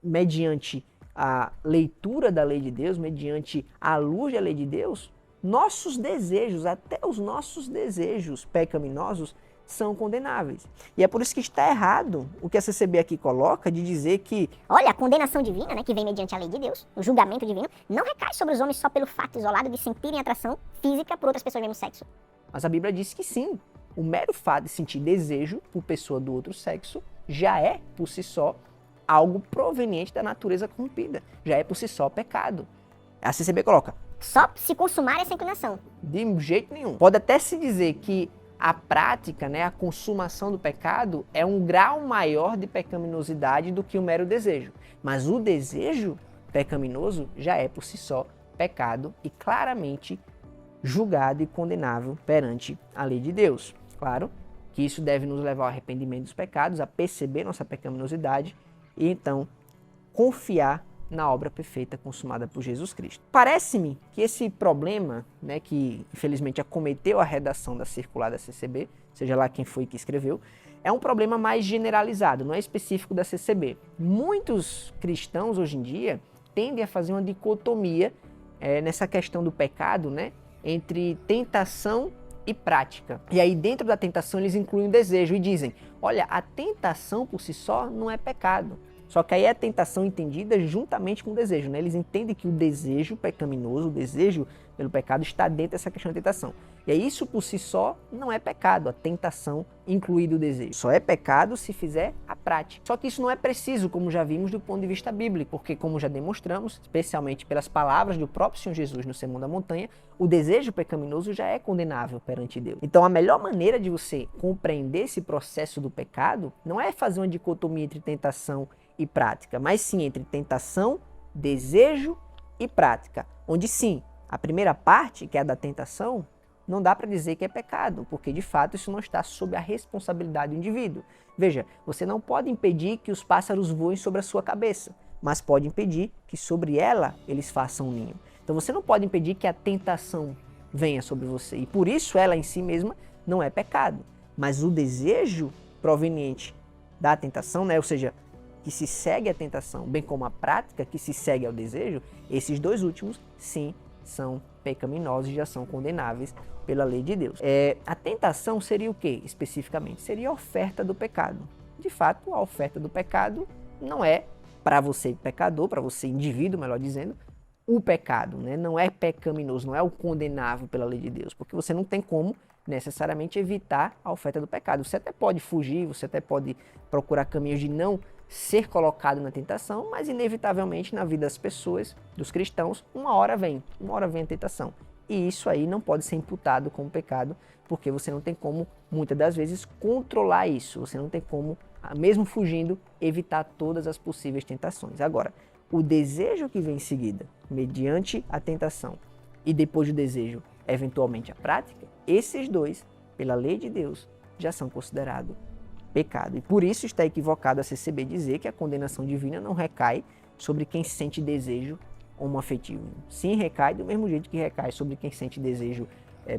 mediante a leitura da lei de Deus, mediante a luz da lei de Deus, nossos desejos, até os nossos desejos pecaminosos, são condenáveis. E é por isso que está errado o que a CCB aqui coloca de dizer que, olha, a condenação divina, né, que vem mediante a lei de Deus, o julgamento divino, não recai sobre os homens só pelo fato isolado de sentirem atração física por outras pessoas do mesmo sexo. Mas a Bíblia diz que sim, o mero fato de sentir desejo por pessoa do outro sexo já é, por si só, algo proveniente da natureza corrompida. Já é, por si só, pecado. A CCB coloca, só se consumar essa inclinação. De jeito nenhum. Pode até se dizer que a prática, né, a consumação do pecado é um grau maior de pecaminosidade do que o mero desejo. Mas o desejo pecaminoso já é, por si só, pecado e claramente julgado e condenável perante a lei de Deus. Claro que isso deve nos levar ao arrependimento dos pecados, a perceber nossa pecaminosidade e então confiar na obra perfeita consumada por Jesus Cristo. Parece-me que esse problema, né, que infelizmente acometeu a redação da circular da CCB, seja lá quem foi que escreveu, é um problema mais generalizado, não é específico da CCB. Muitos cristãos hoje em dia tendem a fazer uma dicotomia nessa questão do pecado, né, entre tentação e prática. E aí dentro da tentação eles incluem o desejo e dizem, olha, a tentação por si só não é pecado. Só que aí é a tentação entendida juntamente com o desejo, né? Eles entendem que o desejo pecaminoso, o desejo pelo pecado está dentro dessa questão da tentação. E aí isso por si só não é pecado, a tentação incluído o desejo. Só é pecado se fizer a prática. Só que isso não é preciso, como já vimos do ponto de vista bíblico, porque como já demonstramos, especialmente pelas palavras do próprio Senhor Jesus no Sermão da Montanha, o desejo pecaminoso já é condenável perante Deus. Então a melhor maneira de você compreender esse processo do pecado não é fazer uma dicotomia entre tentação e prática, mas sim entre tentação, desejo e prática, onde sim, a primeira parte, que é a da tentação, não dá para dizer que é pecado, porque de fato isso não está sob a responsabilidade do indivíduo. Veja, você não pode impedir que os pássaros voem sobre a sua cabeça, mas pode impedir que sobre ela eles façam um ninho. Então você não pode impedir que a tentação venha sobre você, e por isso ela em si mesma não é pecado, mas o desejo proveniente da tentação, né, ou seja, que se segue à tentação, bem como a prática que se segue ao desejo, esses dois últimos, sim, são pecaminosos e já são condenáveis pela lei de Deus. A tentação seria o que, especificamente? Seria a oferta do pecado. De fato, a oferta do pecado não é para você pecador, para você indivíduo, melhor dizendo, o pecado, né? Não é pecaminoso, não é o condenável pela lei de Deus, porque você não tem como necessariamente evitar a oferta do pecado. Você até pode fugir, você até pode procurar caminhos de não ser colocado na tentação, mas inevitavelmente na vida das pessoas, dos cristãos, uma hora vem a tentação. E isso aí não pode ser imputado como pecado, porque você não tem como, muitas das vezes, controlar isso. Você não tem como, mesmo fugindo, evitar todas as possíveis tentações. Agora, o desejo que vem em seguida, mediante a tentação, e depois do desejo, eventualmente a prática, esses dois, pela lei de Deus, já são considerados pecado. E por isso está equivocado a CCB dizer que a condenação divina não recai sobre quem sente desejo homoafetivo. Sim, recai do mesmo jeito que recai sobre quem sente desejo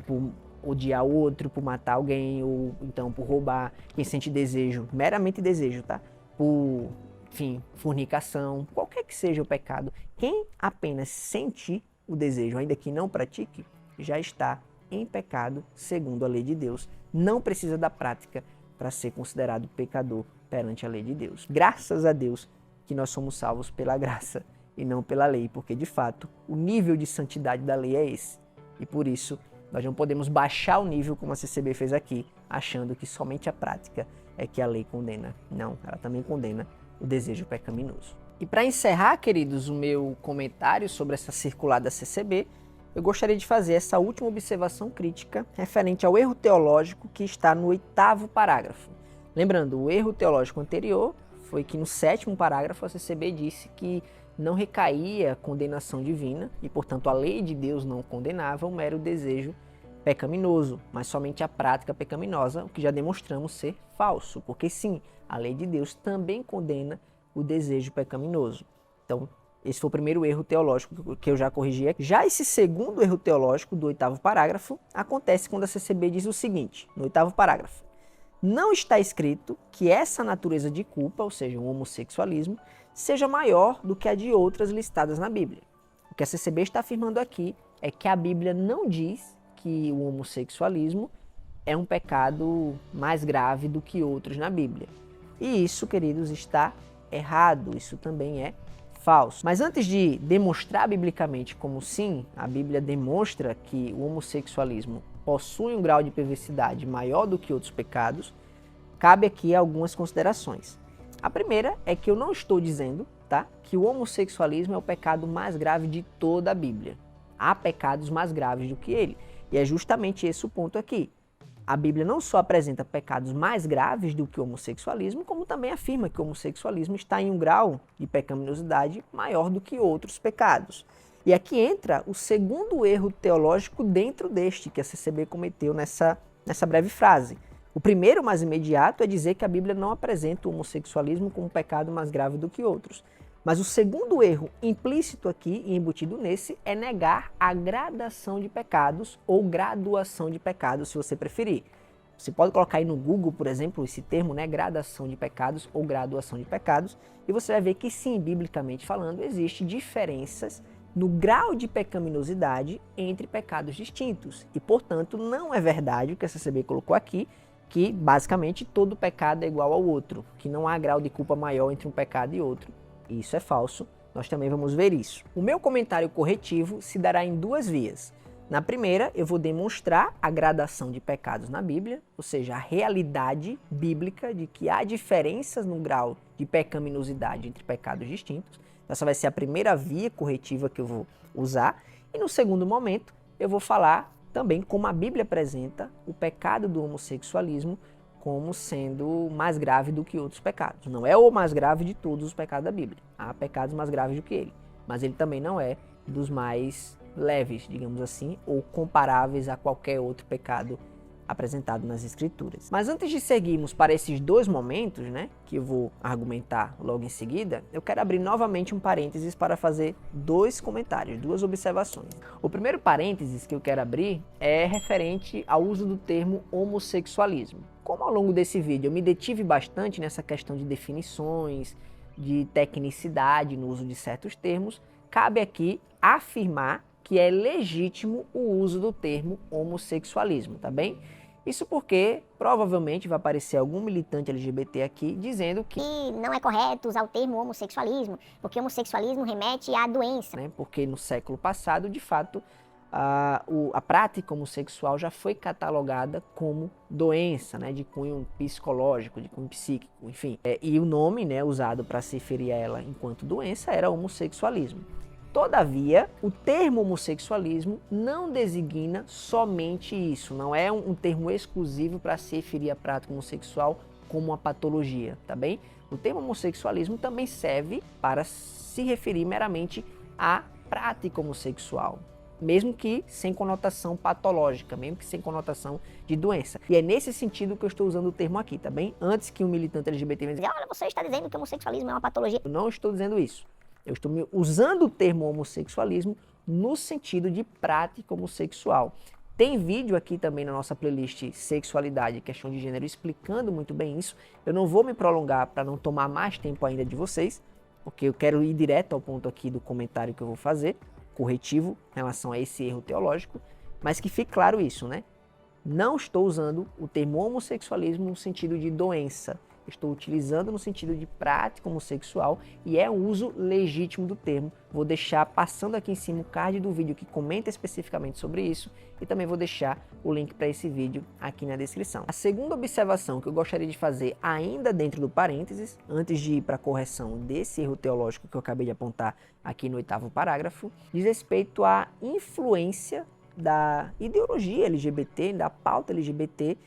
por odiar o outro, por matar alguém, ou então por roubar. Quem sente desejo, meramente desejo, tá? Por, enfim, fornicação, qualquer que seja o pecado. Quem apenas sente o desejo, ainda que não pratique, já está em pecado segundo a lei de Deus. Não precisa da prática para ser considerado pecador perante a lei de Deus. Graças a Deus que nós somos salvos pela graça e não pela lei, porque de fato o nível de santidade da lei é esse. E por isso Nós não podemos baixar o nível como a CCB fez aqui, achando que somente a prática é que a lei condena. Não, ela também condena o desejo pecaminoso. E para encerrar, queridos, o meu comentário sobre essa circular da CCB, eu gostaria de fazer essa última observação crítica referente ao erro teológico que está no 8º parágrafo. Lembrando, o erro teológico anterior foi que no 7º parágrafo a CCB disse que não recaía condenação divina e, portanto, a lei de Deus não condenava o mero desejo pecaminoso, mas somente a prática pecaminosa, o que já demonstramos ser falso, porque sim, a lei de Deus também condena o desejo pecaminoso. Então, esse foi o primeiro erro teológico que eu já corrigi aqui. Já esse segundo erro teológico do 8º parágrafo acontece quando a CCB diz o seguinte, no 8º parágrafo: não está escrito que essa natureza de culpa, ou seja, o homossexualismo, seja maior do que a de outras listadas na Bíblia. O que a CCB está afirmando aqui é que a Bíblia não diz que o homossexualismo é um pecado mais grave do que outros na Bíblia. E isso, queridos, está errado, isso também é falso. Mas antes de demonstrar biblicamente como sim, a Bíblia demonstra que o homossexualismo possui um grau de perversidade maior do que outros pecados, cabe aqui algumas considerações. A primeira é que eu não estou dizendo, tá, que o homossexualismo é o pecado mais grave de toda a Bíblia. Há pecados mais graves do que ele. E é justamente esse o ponto aqui. A Bíblia não só apresenta pecados mais graves do que o homossexualismo, como também afirma que o homossexualismo está em um grau de pecaminosidade maior do que outros pecados. E aqui entra o segundo erro teológico dentro deste que a CCB cometeu nessa breve frase. O primeiro, mais imediato, é dizer que a Bíblia não apresenta o homossexualismo como um pecado mais grave do que outros. Mas o segundo erro implícito aqui e embutido nesse é negar a gradação de pecados ou graduação de pecados, se você preferir. Você pode colocar aí no Google, por exemplo, esse termo, né, gradação de pecados ou graduação de pecados, e você vai ver que sim, biblicamente falando, existem diferenças no grau de pecaminosidade entre pecados distintos. E, portanto, não é verdade o que a CCB colocou aqui, que basicamente todo pecado é igual ao outro, que não há grau de culpa maior entre um pecado e outro. Isso é falso, nós também vamos ver isso. O meu comentário corretivo se dará em duas vias. Na primeira, eu vou demonstrar a gradação de pecados na Bíblia, ou seja, a realidade bíblica de que há diferenças no grau de pecaminosidade entre pecados distintos. Essa vai ser a primeira via corretiva que eu vou usar. E no segundo momento, eu vou falar também como a Bíblia apresenta o pecado do homossexualismo como sendo mais grave do que outros pecados. Não é o mais grave de todos os pecados da Bíblia. Há pecados mais graves do que ele. Mas ele também não é dos mais leves, digamos assim, ou comparáveis a qualquer outro pecado apresentado nas Escrituras. Mas antes de seguirmos para esses dois momentos, né, que eu vou argumentar logo em seguida, eu quero abrir novamente um parênteses para fazer dois comentários, duas observações. O primeiro parênteses que eu quero abrir é referente ao uso do termo homossexualismo. Como ao longo desse vídeo eu me detive bastante nessa questão de definições, de tecnicidade no uso de certos termos, cabe aqui afirmar que é legítimo o uso do termo homossexualismo, tá bem? Isso porque provavelmente vai aparecer algum militante LGBT aqui dizendo que não é correto usar o termo homossexualismo, porque homossexualismo remete à doença. né, porque no século passado, de fato, a prática homossexual já foi catalogada como doença, né, de cunho psicológico, de cunho psíquico, enfim. E o nome, né, usado para se referir a ela enquanto doença era homossexualismo. Todavia, o termo homossexualismo não designa somente isso, não é um termo exclusivo para se referir à prática homossexual como uma patologia, tá bem? O termo homossexualismo também serve para se referir meramente à prática homossexual, mesmo que sem conotação patológica, mesmo que sem conotação de doença. E é nesse sentido que eu estou usando o termo aqui, tá bem? Antes que um militante LGBT me diga, Olha, você está dizendo que o homossexualismo é uma patologia. eu não estou dizendo isso. Eu estou usando o termo homossexualismo no sentido de prática homossexual. Tem vídeo aqui também na nossa playlist Sexualidade e Questão de Gênero explicando muito bem isso. Eu não vou me prolongar para não tomar mais tempo ainda de vocês, porque eu quero ir direto ao ponto aqui do comentário que eu vou fazer, corretivo em relação a esse erro teológico, mas que fique claro isso, né? Não estou usando o termo homossexualismo no sentido de doença. Estou utilizando no sentido de prática homossexual e é um uso legítimo do termo. Vou deixar passando aqui em cima o card do vídeo que comenta especificamente sobre isso e também vou deixar o link para esse vídeo aqui na descrição. A segunda observação que eu gostaria de fazer ainda dentro do parênteses, antes de ir para a correção desse erro teológico que eu acabei de apontar aqui no 8º parágrafo, diz respeito à influência da ideologia LGBT, da pauta LGBT,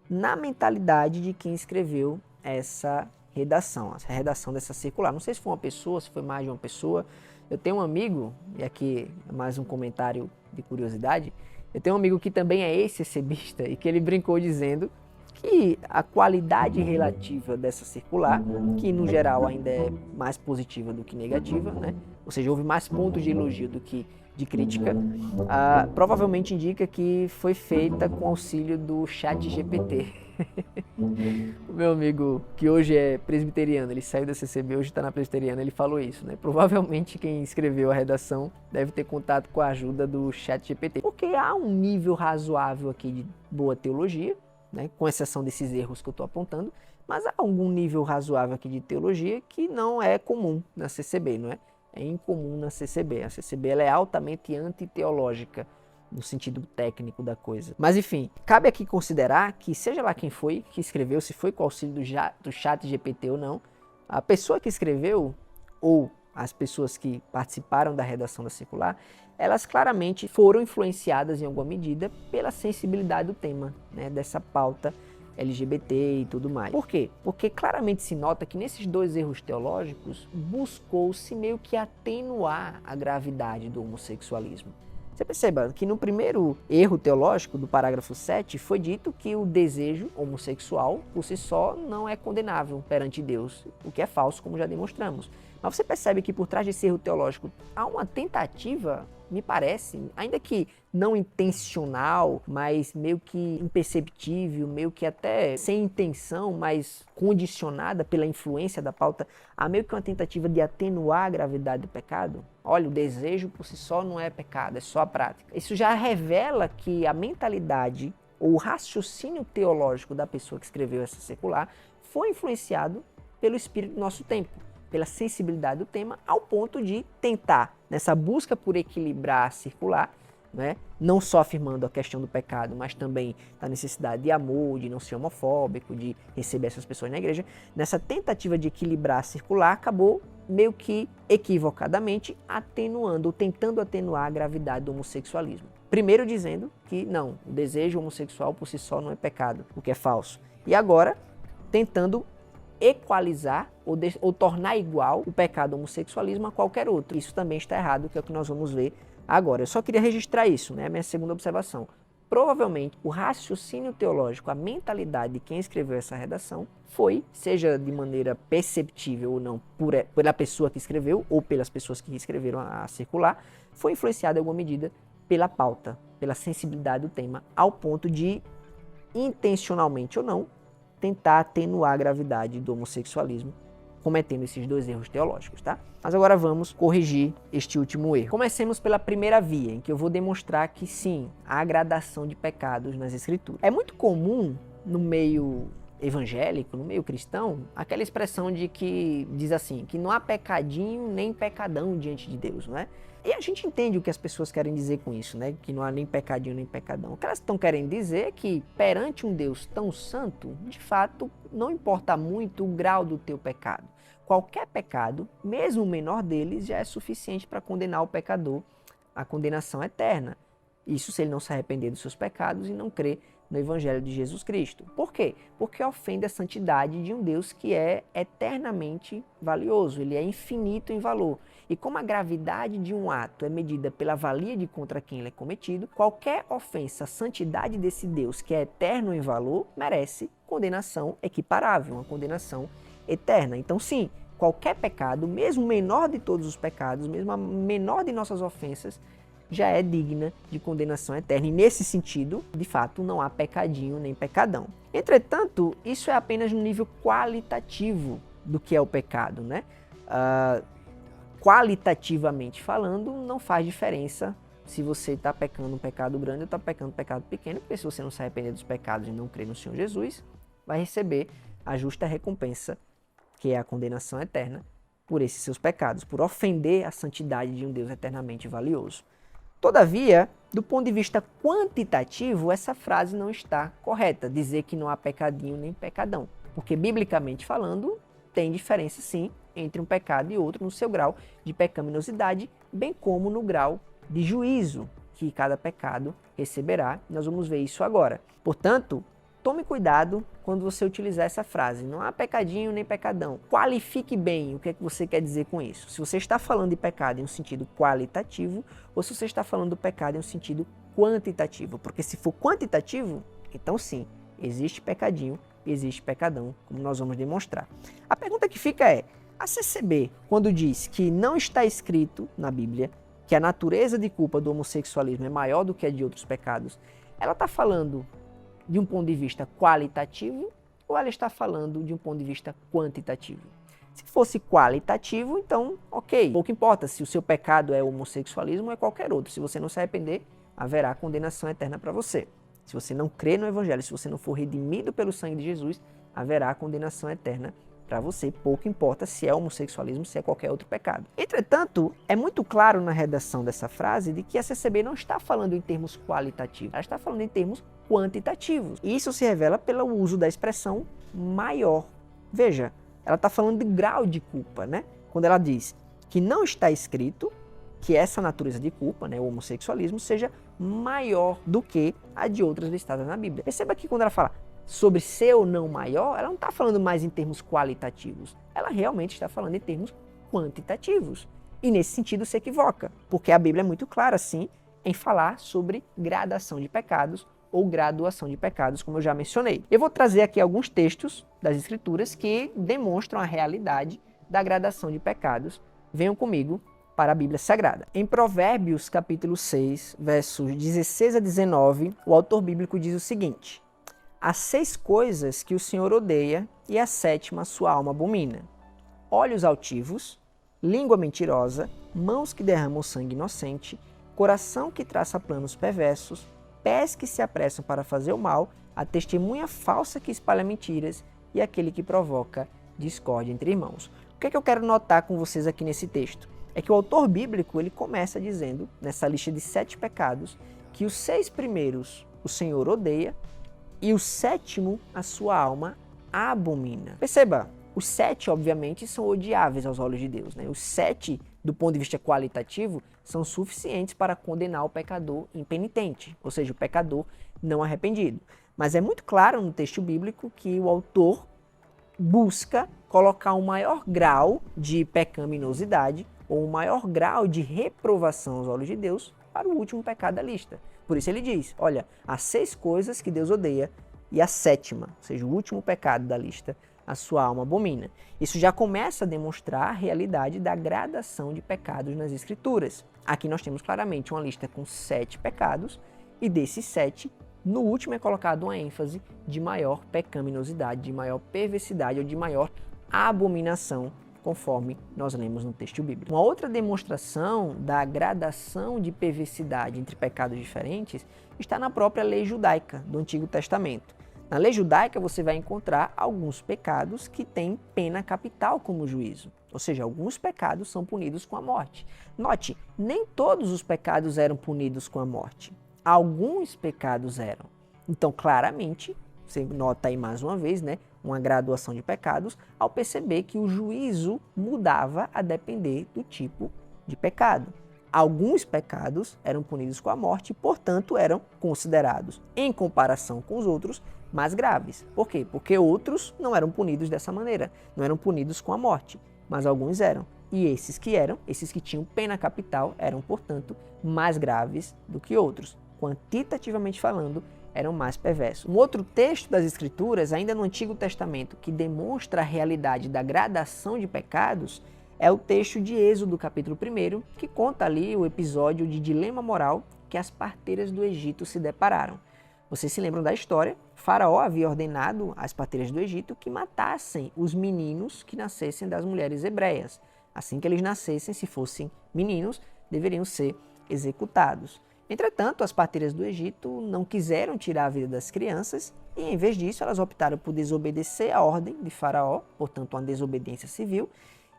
na mentalidade de quem escreveu essa redação dessa circular. Não sei se foi uma pessoa, se foi mais de uma pessoa. Eu tenho um amigo, e aqui mais um comentário de curiosidade, eu tenho um amigo que também é ex-CCBista e que ele brincou dizendo que a qualidade relativa dessa circular, que no geral ainda é mais positiva do que negativa, né? Ou seja, houve mais pontos de elogio do que de crítica, provavelmente indica que foi feita com auxílio do ChatGPT. O meu amigo, que hoje é presbiteriano, ele saiu da CCB, hoje está na presbiteriana, ele falou isso, né? Provavelmente quem escreveu a redação deve ter contato com a ajuda do ChatGPT, porque há um nível razoável aqui de boa teologia, né? Com exceção desses erros que eu estou apontando, mas há algum nível razoável aqui de teologia que não é comum na CCB, não é? É incomum na CCB. A CCB ela é altamente antiteológica, no sentido técnico da coisa. Mas enfim, cabe aqui considerar que seja lá quem foi que escreveu, se foi com o auxílio do ChatGPT ou não, a pessoa que escreveu, ou as pessoas que participaram da redação da circular, elas claramente foram influenciadas em alguma medida pela sensibilidade do tema, né, dessa pauta LGBT e tudo mais. Por quê? Porque claramente se nota que nesses dois erros teológicos buscou-se meio que atenuar a gravidade do homossexualismo. Você perceba que no primeiro erro teológico do parágrafo 7 foi dito que o desejo homossexual por si só não é condenável perante Deus, o que é falso, como já demonstramos. Mas você percebe que por trás desse erro teológico há uma tentativa, me parece, ainda que não intencional, mas meio que imperceptível, meio que até sem intenção, mas condicionada pela influência da pauta, há meio que uma tentativa de atenuar a gravidade do pecado. Olha, o desejo por si só não é pecado, é só a prática. Isso já revela que a mentalidade ou o raciocínio teológico da pessoa que escreveu essa circular foi influenciado pelo espírito do nosso tempo, pela sensibilidade do tema, ao ponto de tentar, nessa busca por equilibrar a circular, né, não só afirmando a questão do pecado, mas também da necessidade de amor, de não ser homofóbico, de receber essas pessoas na igreja, nessa tentativa de equilibrar a circular, acabou meio que equivocadamente atenuando, ou tentando atenuar a gravidade do homossexualismo. Primeiro dizendo que não, o desejo homossexual por si só não é pecado, o que é falso. E agora tentando equalizar ou tornar igual o pecado do homossexualismo a qualquer outro. Isso também está errado, que é o que nós vamos ver agora. Eu só queria registrar isso, né? A minha segunda observação. Provavelmente o raciocínio teológico, a mentalidade de quem escreveu essa redação foi, seja de maneira perceptível ou não, pela pessoa que escreveu ou pelas pessoas que escreveram a circular, foi influenciada em alguma medida pela pauta, pela sensibilidade do tema, ao ponto de, intencionalmente ou não, tentar atenuar a gravidade do homossexualismo, cometendo esses dois erros teológicos, tá? Mas agora vamos corrigir este último erro. Comecemos pela primeira via, em que eu vou demonstrar que sim, há gradação de pecados nas Escrituras. É muito comum no meio evangélico, no meio cristão, aquela expressão de que diz assim, que não há pecadinho nem pecadão diante de Deus, não é? E a gente entende o que as pessoas querem dizer com isso, né? Que não há nem pecadinho nem pecadão. O que elas estão querendo dizer é que perante um Deus tão santo, de fato, não importa muito o grau do teu pecado. Qualquer pecado, mesmo o menor deles, já é suficiente para condenar o pecador à condenação eterna. Isso se ele não se arrepender dos seus pecados e não crer no Evangelho de Jesus Cristo. Por quê? Porque ofende a santidade de um Deus que é eternamente valioso, ele é infinito em valor. E como a gravidade de um ato é medida pela valia de contra quem ele é cometido, qualquer ofensa à santidade desse Deus que é eterno em valor merece condenação equiparável, uma condenação eterna. Então sim, qualquer pecado, mesmo o menor de todos os pecados, mesmo a menor de nossas ofensas, já é digna de condenação eterna. E nesse sentido, de fato, não há pecadinho nem pecadão. Entretanto, isso é apenas no nível qualitativo do que é o pecado, né? Qualitativamente falando, não faz diferença se você está pecando um pecado grande ou está pecando um pecado pequeno, porque se você não se arrepender dos pecados e não crer no Senhor Jesus, vai receber a justa recompensa, que é a condenação eterna, por esses seus pecados, por ofender a santidade de um Deus eternamente valioso. Todavia, do ponto de vista quantitativo, essa frase não está correta, dizer que não há pecadinho nem pecadão, porque biblicamente falando, tem diferença sim entre um pecado e outro no seu grau de pecaminosidade, bem como no grau de juízo que cada pecado receberá. Nós vamos ver isso agora. Portanto, tome cuidado quando você utilizar essa frase. Não há pecadinho nem pecadão. Qualifique bem o que é que você quer dizer com isso. Se você está falando de pecado em um sentido qualitativo ou se você está falando do pecado em um sentido quantitativo. Porque se for quantitativo, então sim, existe pecadinho e existe pecadão, como nós vamos demonstrar. A pergunta que fica é, a CCB, quando diz que não está escrito na Bíblia que a natureza de culpa do homossexualismo é maior do que a de outros pecados, ela está falando de um ponto de vista qualitativo ou ela está falando de um ponto de vista quantitativo? Se fosse qualitativo, então, ok. Pouco importa se o seu pecado é homossexualismo ou é qualquer outro. Se você não se arrepender, haverá condenação eterna para você. Se você não crê no Evangelho, se você não for redimido pelo sangue de Jesus, haverá condenação eterna para você. Pouco importa se é homossexualismo, se é qualquer outro pecado. Entretanto, é muito claro na redação dessa frase de que a CCB não está falando em termos qualitativos, ela está falando em termos quantitativos. E isso se revela pelo uso da expressão maior. Veja, ela está falando de grau de culpa, né? Quando ela diz que não está escrito que essa natureza de culpa, né, o homossexualismo, seja maior do que a de outras listadas na Bíblia. Perceba que quando ela fala sobre ser ou não maior, ela não está falando mais em termos qualitativos. Ela realmente está falando em termos quantitativos. E nesse sentido se equivoca, porque a Bíblia é muito clara, sim, em falar sobre gradação de pecados ou graduação de pecados, como eu já mencionei. Eu vou trazer aqui alguns textos das Escrituras que demonstram a realidade da gradação de pecados. Venham comigo para a Bíblia Sagrada. Em Provérbios, capítulo 6, versos 16 a 19, o autor bíblico diz o seguinte: há 6 coisas que o Senhor odeia e a 7ª sua alma abomina: olhos altivos, língua mentirosa, mãos que derramam sangue inocente, coração que traça planos perversos, pés que se apressam para fazer o mal, a testemunha falsa que espalha mentiras e aquele que provoca discórdia entre irmãos. O que é que eu quero notar com vocês aqui nesse texto? É que o autor bíblico ele começa dizendo, nessa lista de 7 pecados, que os 6 primeiros o Senhor odeia e o 7º a sua alma abomina. Perceba, os 7 obviamente são odiáveis aos olhos de Deus, né? Os 7, do ponto de vista qualitativo, são suficientes para condenar o pecador impenitente, ou seja, o pecador não arrependido. Mas é muito claro no texto bíblico que o autor busca colocar um maior grau de pecaminosidade ou um maior grau de reprovação aos olhos de Deus para o último pecado da lista. Por isso ele diz, olha, há 6 coisas que Deus odeia e a 7ª, ou seja, o último pecado da lista, a sua alma abomina. Isso já começa a demonstrar a realidade da gradação de pecados nas Escrituras. Aqui nós temos claramente uma lista com 7 pecados e desses 7, no último é colocado uma ênfase de maior pecaminosidade, de maior perversidade ou de maior abominação, conforme nós lemos no texto bíblico. Uma outra demonstração da gradação de perversidade entre pecados diferentes está na própria lei judaica do Antigo Testamento. Na lei judaica você vai encontrar alguns pecados que têm pena capital como juízo, ou seja, alguns pecados são punidos com a morte. Note, nem todos os pecados eram punidos com a morte, alguns pecados eram. Então, claramente, você nota aí mais uma vez, né, uma graduação de pecados, ao perceber que o juízo mudava a depender do tipo de pecado. Alguns pecados eram punidos com a morte e, portanto, eram considerados, em comparação com os outros, mais graves. Por quê? Porque outros não eram punidos dessa maneira, não eram punidos com a morte, mas alguns eram. E esses que tinham pena capital, eram, portanto, mais graves do que outros. Quantitativamente falando, eram mais perversos. Um outro texto das Escrituras, ainda no Antigo Testamento, que demonstra a realidade da gradação de pecados, é o texto de Êxodo, capítulo 1, que conta ali o episódio de dilema moral que as parteiras do Egito se depararam. Vocês se lembram da história? Faraó havia ordenado às parteiras do Egito que matassem os meninos que nascessem das mulheres hebreias. Assim que eles nascessem, se fossem meninos, deveriam ser executados. Entretanto, as parteiras do Egito não quiseram tirar a vida das crianças e, em vez disso, elas optaram por desobedecer a ordem de Faraó, portanto, uma desobediência civil,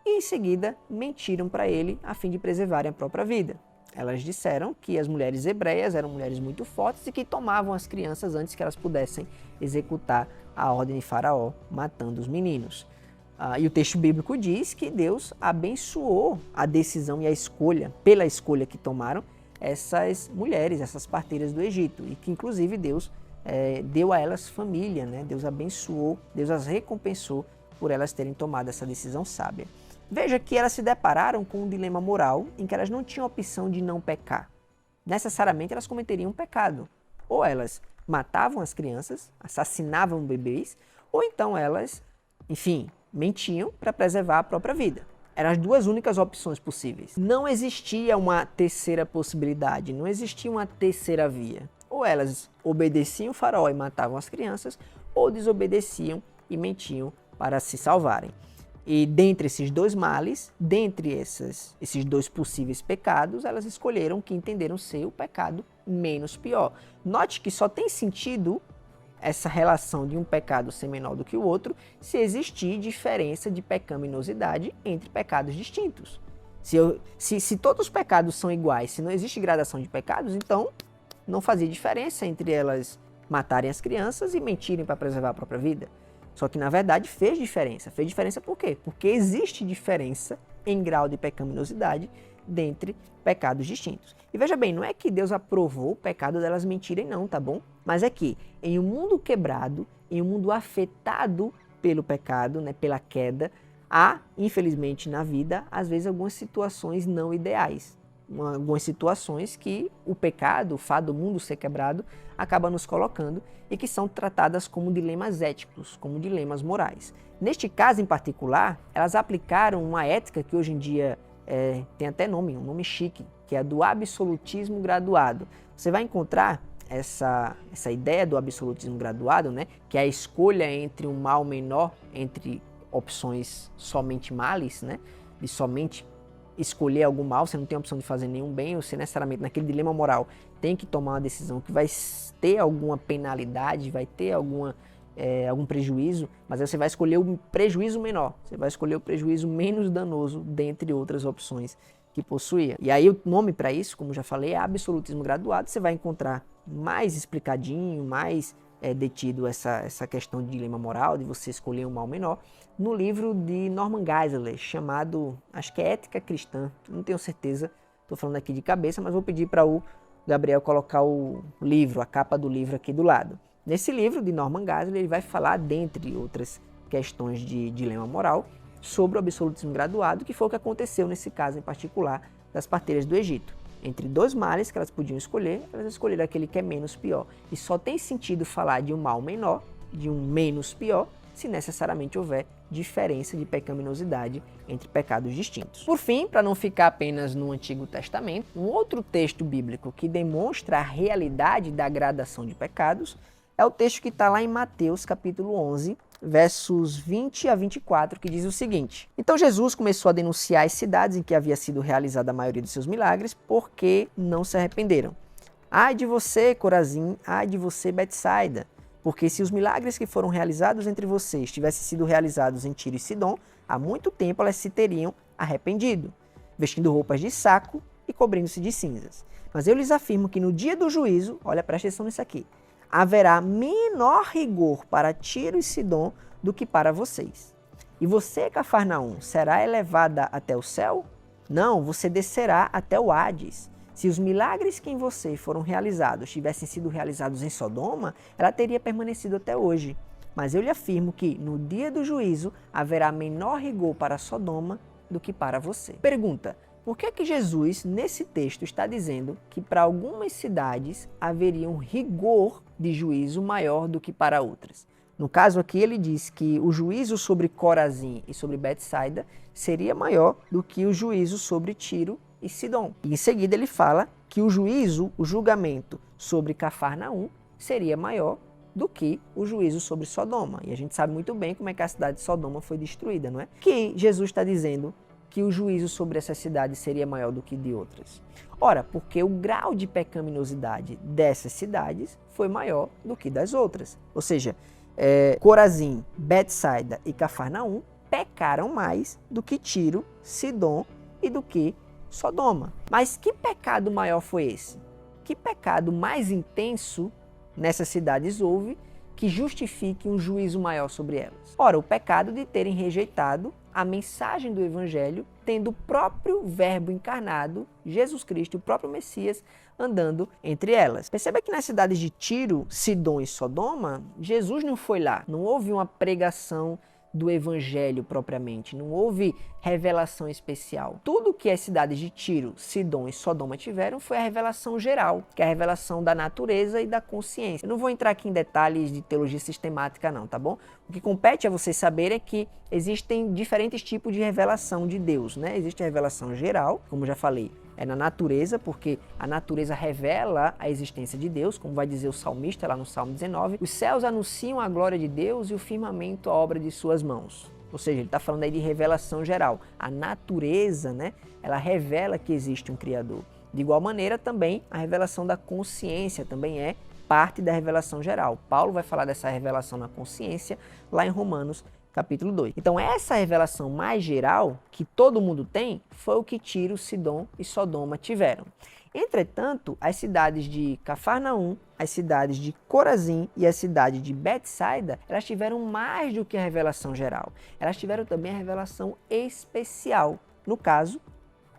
e, em seguida, mentiram para ele a fim de preservarem a própria vida. Elas disseram que as mulheres hebreias eram mulheres muito fortes e que tomavam as crianças antes que elas pudessem executar a ordem de Faraó, matando os meninos. E o texto bíblico diz que Deus abençoou a decisão e a escolha, pela escolha que tomaram, essas mulheres, essas parteiras do Egito, e que inclusive Deus deu a elas família, né? Deus abençoou, Deus as recompensou por elas terem tomado essa decisão sábia. Veja que elas se depararam com um dilema moral em que elas não tinham opção de não pecar. Necessariamente elas cometeriam um pecado. Ou elas matavam as crianças, assassinavam bebês, ou então elas, enfim, mentiam para preservar a própria vida. Eram as duas únicas opções possíveis. Não existia uma terceira possibilidade, não existia uma terceira via. Ou elas obedeciam o Faraó e matavam as crianças, ou desobedeciam e mentiam para se salvarem. E dentre esses dois males, dentre esses dois possíveis pecados, elas escolheram o que entenderam ser o pecado menos pior. Note que só tem sentido essa relação de um pecado ser menor do que o outro se existir diferença de pecaminosidade entre pecados distintos. Se todos os pecados são iguais, se não existe gradação de pecados, então não fazia diferença entre elas matarem as crianças e mentirem para preservar a própria vida. Só que na verdade fez diferença. Fez diferença por quê? Porque existe diferença em grau de pecaminosidade dentre pecados distintos. E veja bem, não é que Deus aprovou o pecado delas mentirem não, tá bom? Mas é que em um mundo quebrado, em um mundo afetado pelo pecado, né, pela queda, há, infelizmente na vida, às vezes algumas situações não ideais. Algumas situações que o pecado, o fato do mundo ser quebrado, acaba nos colocando e que são tratadas como dilemas éticos, como dilemas morais. Neste caso em particular, elas aplicaram uma ética que hoje em dia tem até nome, um nome chique, que é do absolutismo graduado. Você vai encontrar essa ideia do absolutismo graduado, né, que é a escolha entre um mal menor, entre opções somente males, né, de somente escolher algum mal, você não tem a opção de fazer nenhum bem, você necessariamente naquele dilema moral tem que tomar uma decisão que vai ter alguma penalidade, vai ter algum prejuízo, mas aí você vai escolher o prejuízo menor, você vai escolher o prejuízo menos danoso dentre outras opções que possuía. E aí o nome para isso, como já falei, é absolutismo graduado. Você vai encontrar mais explicadinho, mais detido essa questão de dilema moral, de você escolher um mal menor, no livro de Norman Geisler, chamado, acho que é Ética Cristã, não tenho certeza, estou falando aqui de cabeça, mas vou pedir para o Gabriel colocar o livro, a capa do livro aqui do lado. Nesse livro de Norman Geisler, ele vai falar, dentre outras questões de dilema moral, sobre o absolutismo graduado, que foi o que aconteceu nesse caso em particular das parteiras do Egito. Entre dois males que elas podiam escolher, elas escolheram aquele que é menos pior. E só tem sentido falar de um mal menor, de um menos pior, se necessariamente houver diferença de pecaminosidade entre pecados distintos. Por fim, para não ficar apenas no Antigo Testamento, um outro texto bíblico que demonstra a realidade da gradação de pecados é o texto que está lá em Mateus capítulo 11, versos 20 a 24, que diz o seguinte: Então Jesus começou a denunciar as cidades em que havia sido realizada a maioria dos seus milagres, porque não se arrependeram. Ai de você, Corazim, ai de você, Betsaida, porque se os milagres que foram realizados entre vocês tivessem sido realizados em Tiro e Sidom, há muito tempo elas se teriam arrependido, vestindo roupas de saco e cobrindo-se de cinzas. Mas eu lhes afirmo que no dia do juízo, olha, presta atenção nisso aqui, haverá menor rigor para Tiro e Sidom do que para vocês. E você, Cafarnaum, será elevada até o céu? Não, você descerá até o Hades. Se os milagres que em você foram realizados tivessem sido realizados em Sodoma, ela teria permanecido até hoje. Mas eu lhe afirmo que no dia do juízo haverá menor rigor para Sodoma do que para você. Pergunta: por que Jesus, nesse texto, está dizendo que para algumas cidades haveria um rigor de juízo maior do que para outras? No caso aqui, ele diz que o juízo sobre Corazim e sobre Betsaida seria maior do que o juízo sobre Tiro e Sidom. E em seguida ele fala que o julgamento sobre Cafarnaum seria maior do que o juízo sobre Sodoma. E a gente sabe muito bem como é que a cidade de Sodoma foi destruída, não é? Que Jesus está dizendo que o juízo sobre essas cidades seria maior do que de outras? Ora, porque o grau de pecaminosidade dessas cidades foi maior do que das outras. Ou seja, Corazim, Betsaida e Cafarnaum pecaram mais do que Tiro, Sidom e do que Sodoma. Mas que pecado maior foi esse? Que pecado mais intenso nessas cidades houve que justifique um juízo maior sobre elas? Ora, o pecado de terem rejeitado a mensagem do Evangelho, tendo o próprio Verbo encarnado, Jesus Cristo, o próprio Messias, andando entre elas. Perceba que nas cidades de Tiro, Sidom e Sodoma, Jesus não foi lá, não houve uma pregação do Evangelho propriamente, não houve revelação especial. Tudo que as cidades de Tiro, Sidom e Sodoma tiveram foi a revelação geral, que é a revelação da natureza e da consciência. Eu não vou entrar aqui em detalhes de teologia sistemática não, tá bom? O que compete a vocês saberem é que existem diferentes tipos de revelação de Deus, né? Existe a revelação geral, como já falei, é na natureza, porque a natureza revela a existência de Deus, como vai dizer o salmista lá no Salmo 19. Os céus anunciam a glória de Deus e o firmamento a obra de suas mãos. Ou seja, ele está falando aí de revelação geral. A natureza, né, ela revela que existe um Criador. De igual maneira, também, a revelação da consciência também é parte da revelação geral. Paulo vai falar dessa revelação na consciência lá em Romanos capítulo 2. Então essa revelação mais geral, que todo mundo tem, foi o que Tiro, Sidom e Sodoma tiveram. Entretanto, as cidades de Cafarnaum, as cidades de Corazim e a cidade de Betsaida, elas tiveram mais do que a revelação geral. Elas tiveram também a revelação especial. No caso,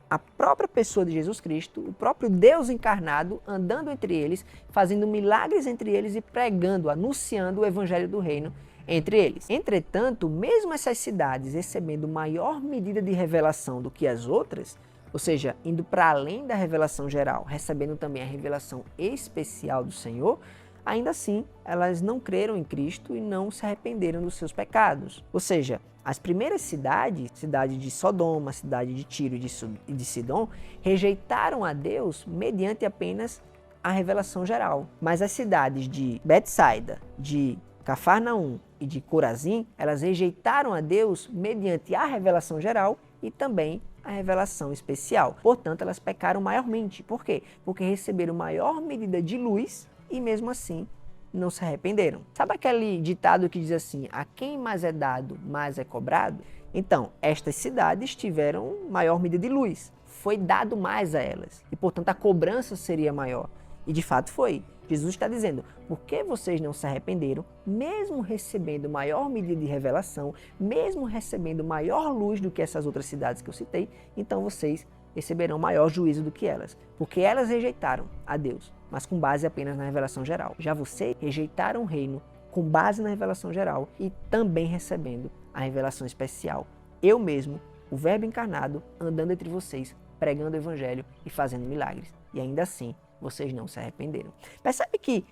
a própria pessoa de Jesus Cristo, o próprio Deus encarnado, andando entre eles, fazendo milagres entre eles e pregando, anunciando o evangelho do reino entre eles. Entretanto, mesmo essas cidades recebendo maior medida de revelação do que as outras, ou seja, indo para além da revelação geral, recebendo também a revelação especial do Senhor, ainda assim, elas não creram em Cristo e não se arrependeram dos seus pecados. Ou seja, as primeiras cidades, cidade de Sodoma, cidade de Tiro e de Sidom, rejeitaram a Deus mediante apenas a revelação geral. Mas as cidades de Betsaida, de Cafarnaum e de Corazim, elas rejeitaram a Deus mediante a revelação geral e também a revelação especial. Portanto, elas pecaram maiormente. Por quê? Porque receberam maior medida de luz e mesmo assim não se arrependeram. Sabe aquele ditado que diz assim, a quem mais é dado, mais é cobrado? Então, estas cidades tiveram maior medida de luz. Foi dado mais a elas e, portanto, a cobrança seria maior. E de fato foi. Jesus está dizendo, por que vocês não se arrependeram, mesmo recebendo maior medida de revelação, mesmo recebendo maior luz do que essas outras cidades que eu citei, então vocês receberão maior juízo do que elas, porque elas rejeitaram a Deus, mas com base apenas na revelação geral. Já vocês rejeitaram o reino com base na revelação geral e também recebendo a revelação especial. Eu mesmo, o Verbo encarnado, andando entre vocês, pregando o evangelho e fazendo milagres. E ainda assim, vocês não se arrependeram. Percebe que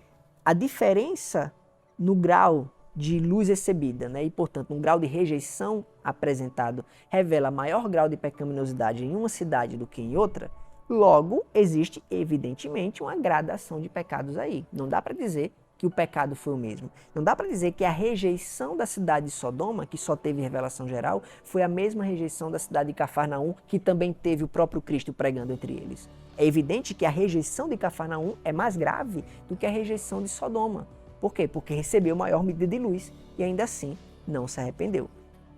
a diferença no grau de luz recebida, né, e portanto um grau de rejeição apresentado revela maior grau de pecaminosidade em uma cidade do que em outra? Logo, existe evidentemente uma gradação de pecados aí. Não dá para dizer que o pecado foi o mesmo. Não dá para dizer que a rejeição da cidade de Sodoma, que só teve revelação geral, foi a mesma rejeição da cidade de Cafarnaum, que também teve o próprio Cristo pregando entre eles. É evidente que a rejeição de Cafarnaum é mais grave do que a rejeição de Sodoma. Por quê? Porque recebeu maior medida de luz e ainda assim não se arrependeu.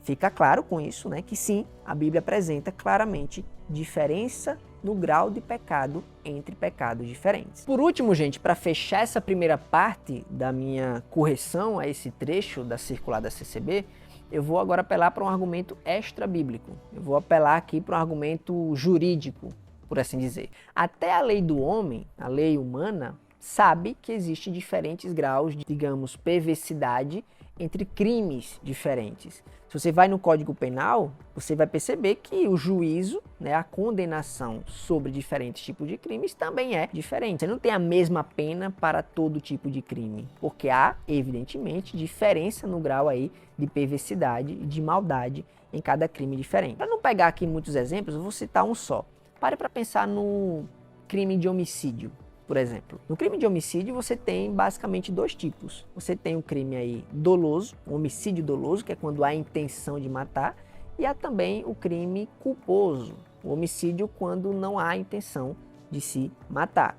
Fica claro com isso, né, que sim, a Bíblia apresenta claramente diferença no grau de pecado entre pecados diferentes. Por último, gente, para fechar essa primeira parte da minha correção a esse trecho da circular da CCB, eu vou agora apelar para um argumento extra-bíblico. Eu vou apelar aqui para um argumento jurídico, por assim dizer. Até a lei do homem, a lei humana, sabe que existem diferentes graus de, digamos, perversidade entre crimes diferentes. Se você vai no Código Penal, você vai perceber que o juízo, né, a condenação sobre diferentes tipos de crimes também é diferente. Você não tem a mesma pena para todo tipo de crime, porque há, evidentemente, diferença no grau aí de perversidade e de maldade em cada crime diferente. Para não pegar aqui muitos exemplos, eu vou citar um só. Pare para pensar no crime de homicídio, por exemplo. No crime de homicídio você tem basicamente dois tipos. Você tem o crime aí doloso, o homicídio doloso, que é quando há intenção de matar, E há também o crime culposo, o homicídio quando não há intenção de se matar.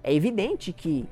É evidente que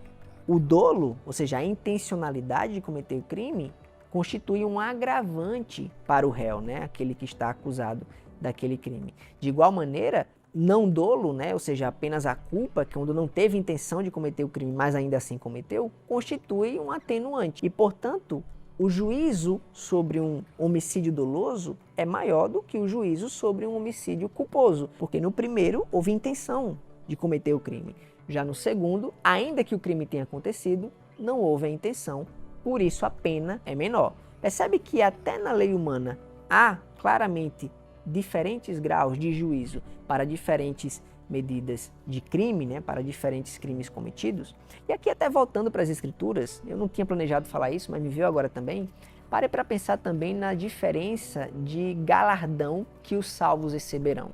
o dolo, ou seja, a intencionalidade de cometer o crime, constitui um agravante para o réu, né? Aquele que está acusado daquele crime. De igual maneira, não dolo, né? Ou seja, apenas a culpa, que quando não teve intenção de cometer o crime, mas ainda assim cometeu, constitui um atenuante. E, portanto, o juízo sobre um homicídio doloso é maior do que o juízo sobre um homicídio culposo, porque no primeiro houve intenção de cometer o crime. Já no segundo, ainda que o crime tenha acontecido, não houve a intenção, por isso a pena é menor. Percebe que até na lei humana há claramente diferentes graus de juízo para diferentes medidas de crime, né, para diferentes crimes cometidos. E aqui até voltando para as escrituras, eu não tinha planejado falar isso, mas me veio agora também. Pare para pensar também na diferença de galardão que os salvos receberão.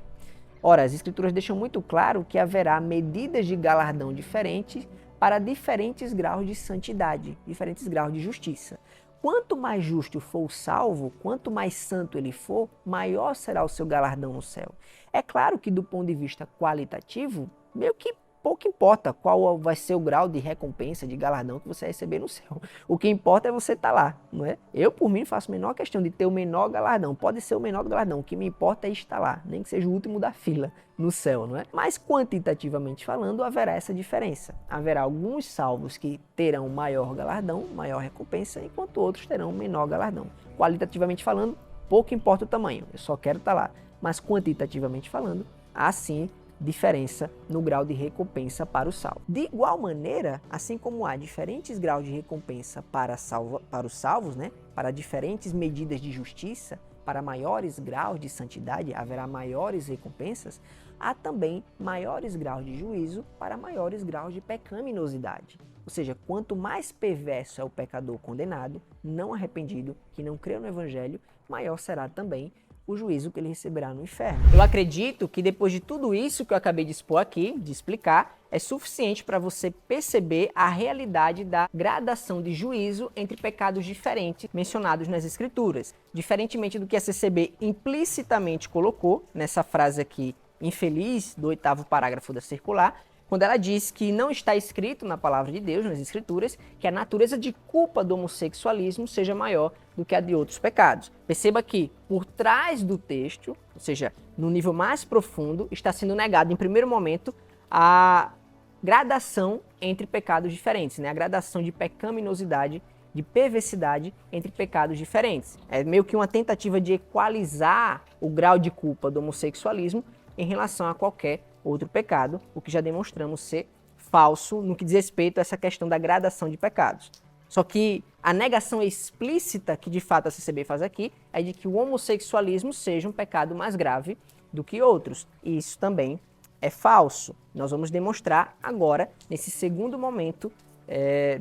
Ora, as escrituras deixam muito claro que haverá medidas de galardão diferentes para diferentes graus de santidade, diferentes graus de justiça. Quanto mais justo for o salvo, quanto mais santo ele for, maior será o seu galardão no céu. É claro que do ponto de vista qualitativo, meio que pouco importa qual vai ser o grau de recompensa, de galardão que você vai receber no céu. O que importa é você estar lá, não é? Eu, por mim, faço a menor questão de ter o menor galardão. Pode ser o menor galardão. O que me importa é estar lá, nem que seja o último da fila no céu, não é? Mas quantitativamente falando, haverá essa diferença. Haverá alguns salvos que terão maior galardão, maior recompensa, enquanto outros terão menor galardão. Qualitativamente falando, pouco importa o tamanho. Eu só quero estar lá. Mas quantitativamente falando, há sim diferença no grau de recompensa para o salvo. De igual maneira, assim como há diferentes graus de recompensa para os salvos, né? Para diferentes medidas de justiça, para maiores graus de santidade, haverá maiores recompensas, há também maiores graus de juízo para maiores graus de pecaminosidade. Ou seja, quanto mais perverso é o pecador condenado, não arrependido, que não creu no Evangelho, maior será também o juízo que ele receberá no inferno. Eu acredito que depois de tudo isso que eu acabei de expor aqui, de explicar, é suficiente para você perceber a realidade da gradação de juízo entre pecados diferentes mencionados nas Escrituras. Diferentemente do que a CCB implicitamente colocou nessa frase aqui, infeliz, do 8º parágrafo da circular, quando ela diz que não está escrito na palavra de Deus, nas Escrituras, que a natureza de culpa do homossexualismo seja maior do que a de outros pecados. Perceba que, por trás do texto, ou seja, no nível mais profundo, está sendo negado, em primeiro momento, a gradação entre pecados diferentes, né? A gradação de pecaminosidade, de perversidade entre pecados diferentes. É meio que uma tentativa de equalizar o grau de culpa do homossexualismo em relação a qualquer outro pecado, o que já demonstramos ser falso no que diz respeito a essa questão da gradação de pecados. Só que a negação explícita que de fato a CCB faz aqui é de que o homossexualismo seja um pecado mais grave do que outros. E isso também é falso. Nós vamos demonstrar agora, nesse segundo momento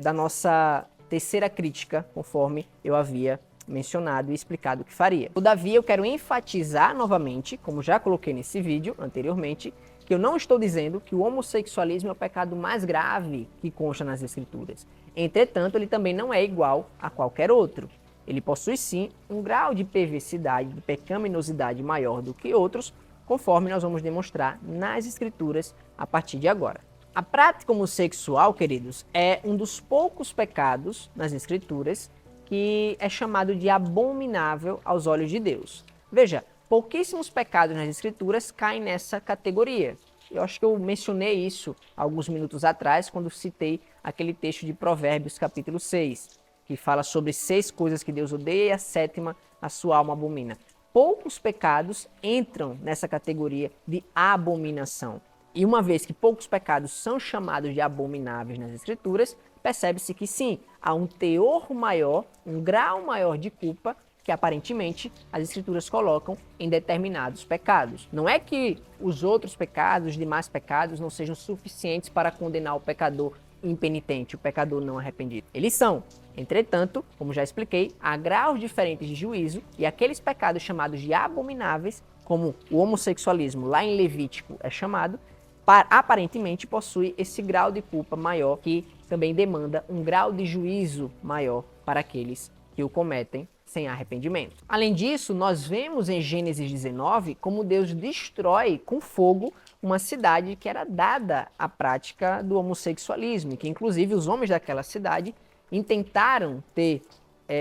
da nossa terceira crítica, conforme eu havia mencionado e explicado o que faria. Todavia, eu quero enfatizar novamente, como já coloquei nesse vídeo anteriormente, que eu não estou dizendo que o homossexualismo é o pecado mais grave que consta nas Escrituras. Entretanto, ele também não é igual a qualquer outro. Ele possui sim um grau de perversidade, de pecaminosidade maior do que outros, conforme nós vamos demonstrar nas Escrituras a partir de agora. A prática homossexual, queridos, é um dos poucos pecados nas Escrituras que é chamado de abominável aos olhos de Deus. Veja, pouquíssimos pecados nas Escrituras caem nessa categoria. Eu acho que eu mencionei isso alguns minutos atrás, quando citei aquele texto de Provérbios, capítulo 6, que fala sobre 6 coisas que Deus odeia e a 7ª a sua alma abomina. Poucos pecados entram nessa categoria de abominação. E uma vez que poucos pecados são chamados de abomináveis nas Escrituras, percebe-se que sim, há um teor maior, um grau maior de culpa que aparentemente as Escrituras colocam em determinados pecados. Não é que os outros pecados, os demais pecados, não sejam suficientes para condenar o pecador impenitente, o pecador não arrependido. Eles são. Entretanto, como já expliquei, há graus diferentes de juízo e aqueles pecados chamados de abomináveis, como o homossexualismo lá em Levítico é chamado, aparentemente possui esse grau de culpa maior que também demanda um grau de juízo maior para aqueles que o cometem sem arrependimento. Além disso, nós vemos em Gênesis 19 como Deus destrói com fogo uma cidade que era dada à prática do homossexualismo, e que inclusive os homens daquela cidade intentaram ter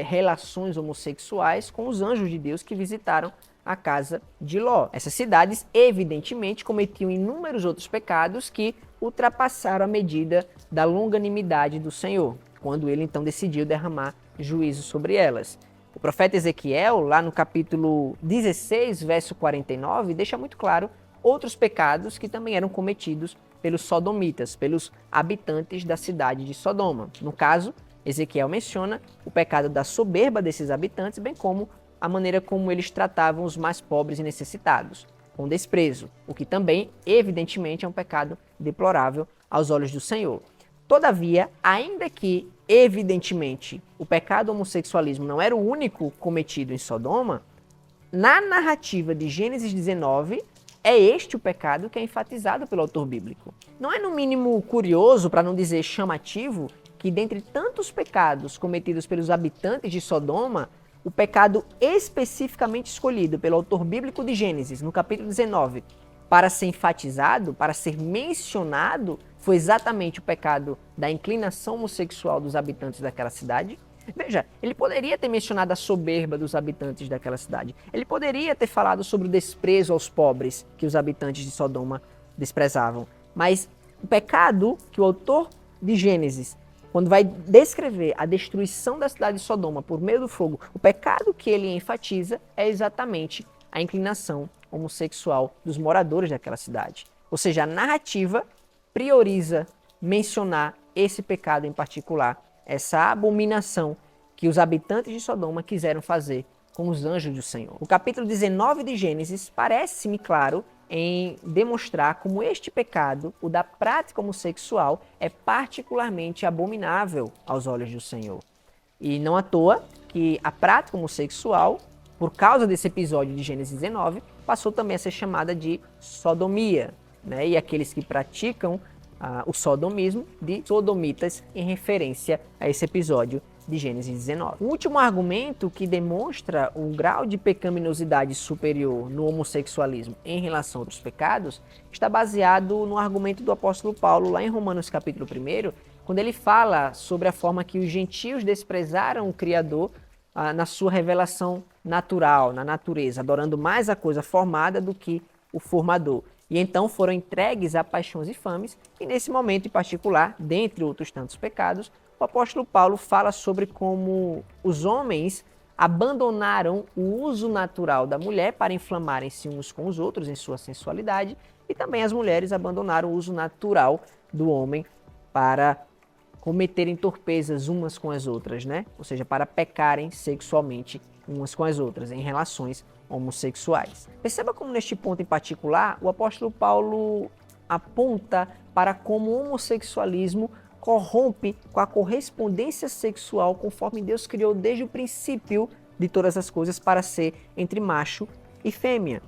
relações homossexuais com os anjos de Deus que visitaram a casa de Ló. Essas cidades, evidentemente, cometiam inúmeros outros pecados que ultrapassaram a medida da longanimidade do Senhor, quando ele então decidiu derramar juízo sobre elas. O profeta Ezequiel, lá no capítulo 16, verso 49, deixa muito claro outros pecados que também eram cometidos pelos sodomitas, pelos habitantes da cidade de Sodoma. No caso, Ezequiel menciona o pecado da soberba desses habitantes, bem como a maneira como eles tratavam os mais pobres e necessitados, com desprezo, o que também, evidentemente, é um pecado deplorável aos olhos do Senhor. Todavia, ainda que, evidentemente, o pecado do homossexualismo não era o único cometido em Sodoma, na narrativa de Gênesis 19, é este o pecado que é enfatizado pelo autor bíblico. Não é no mínimo curioso, para não dizer chamativo, que dentre tantos pecados cometidos pelos habitantes de Sodoma, o pecado especificamente escolhido pelo autor bíblico de Gênesis, no capítulo 19, para ser enfatizado, para ser mencionado, foi exatamente o pecado da inclinação homossexual dos habitantes daquela cidade. Veja, ele poderia ter mencionado a soberba dos habitantes daquela cidade. Ele poderia ter falado sobre o desprezo aos pobres que os habitantes de Sodoma desprezavam. Mas o pecado que o autor de Gênesis, quando vai descrever a destruição da cidade de Sodoma por meio do fogo, o pecado que ele enfatiza é exatamente a inclinação homossexual dos moradores daquela cidade. Ou seja, a narrativa prioriza mencionar esse pecado em particular, essa abominação que os habitantes de Sodoma quiseram fazer com os anjos do Senhor. O capítulo 19 de Gênesis parece-me claro em demonstrar como este pecado, o da prática homossexual, é particularmente abominável aos olhos do Senhor. E não à toa que a prática homossexual, por causa desse episódio de Gênesis 19, passou também a ser chamada de sodomia, né? E aqueles que praticam o sodomismo de sodomitas, em referência a esse episódio de Gênesis 19. O último argumento que demonstra o grau de pecaminosidade superior no homossexualismo em relação a outros pecados está baseado no argumento do apóstolo Paulo lá em Romanos capítulo 1, quando ele fala sobre a forma que os gentios desprezaram o Criador na sua revelação natural, na natureza, adorando mais a coisa formada do que o formador. E então foram entregues a paixões infames, e nesse momento em particular, dentre outros tantos pecados, o apóstolo Paulo fala sobre como os homens abandonaram o uso natural da mulher para inflamarem-se uns com os outros em sua sensualidade, e também as mulheres abandonaram o uso natural do homem para cometerem torpezas umas com as outras, né? Ou seja, para pecarem sexualmente umas com as outras, em relações homossexuais. Perceba como neste ponto em particular, o apóstolo Paulo aponta para como o homossexualismo corrompe com a correspondência sexual conforme Deus criou desde o princípio de todas as coisas para ser entre macho e fêmea.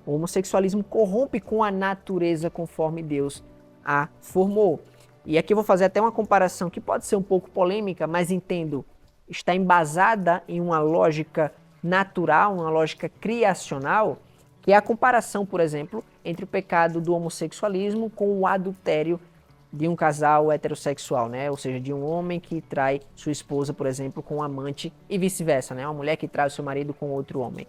O homossexualismo corrompe com a natureza conforme Deus a formou. E aqui eu vou fazer até uma comparação que pode ser um pouco polêmica, mas entendo, está embasada em uma lógica natural, uma lógica criacional, que é a comparação, por exemplo, entre o pecado do homossexualismo com o adultério de um casal heterossexual, né? Ou seja, de um homem que trai sua esposa, por exemplo, com um amante e vice-versa, né? Uma mulher que trai o seu marido com outro homem.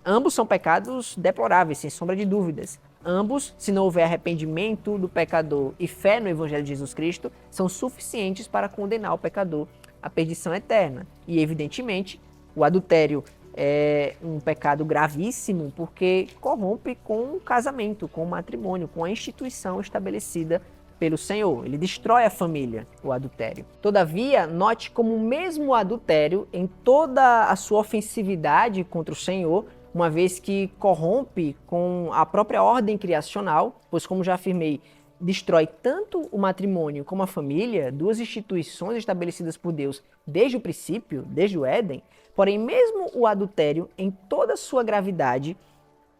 Ambos são pecados deploráveis, sem sombra de dúvidas. Ambos, se não houver arrependimento do pecador e fé no Evangelho de Jesus Cristo, são suficientes para condenar o pecador à perdição eterna. E, evidentemente, o adultério é um pecado gravíssimo porque corrompe com o casamento, com o matrimônio, com a instituição estabelecida pelo Senhor. Ele destrói a família, o adultério. Todavia, note como mesmo o adultério, em toda a sua ofensividade contra o Senhor, uma vez que corrompe com a própria ordem criacional, pois, como já afirmei, destrói tanto o matrimônio como a família, duas instituições estabelecidas por Deus desde o princípio, desde o Éden. Porém, mesmo o adultério, em toda a sua gravidade,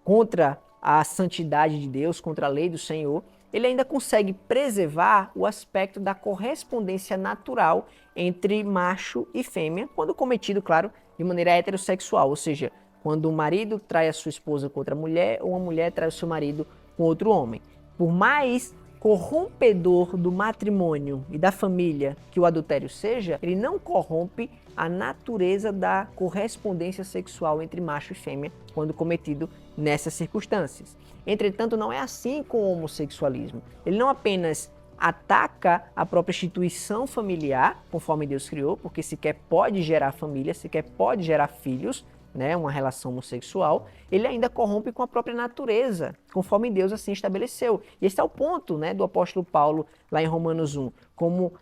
contra a santidade de Deus, contra a lei do Senhor, ele ainda consegue preservar o aspecto da correspondência natural entre macho e fêmea, quando cometido, claro, de maneira heterossexual, ou seja, quando o marido trai a sua esposa com outra mulher ou a mulher trai o seu marido com outro homem. Por mais corrompedor do matrimônio e da família que o adultério seja, ele não corrompe a natureza da correspondência sexual entre macho e fêmea quando cometido nessas circunstâncias. Entretanto, não é assim com o homossexualismo. Ele não apenas ataca a própria instituição familiar, conforme Deus criou, porque sequer pode gerar família, sequer pode gerar filhos, né, uma relação homossexual, ele ainda corrompe com a própria natureza, conforme Deus assim estabeleceu. E esse é o ponto, né, do apóstolo Paulo lá em Romanos 1, como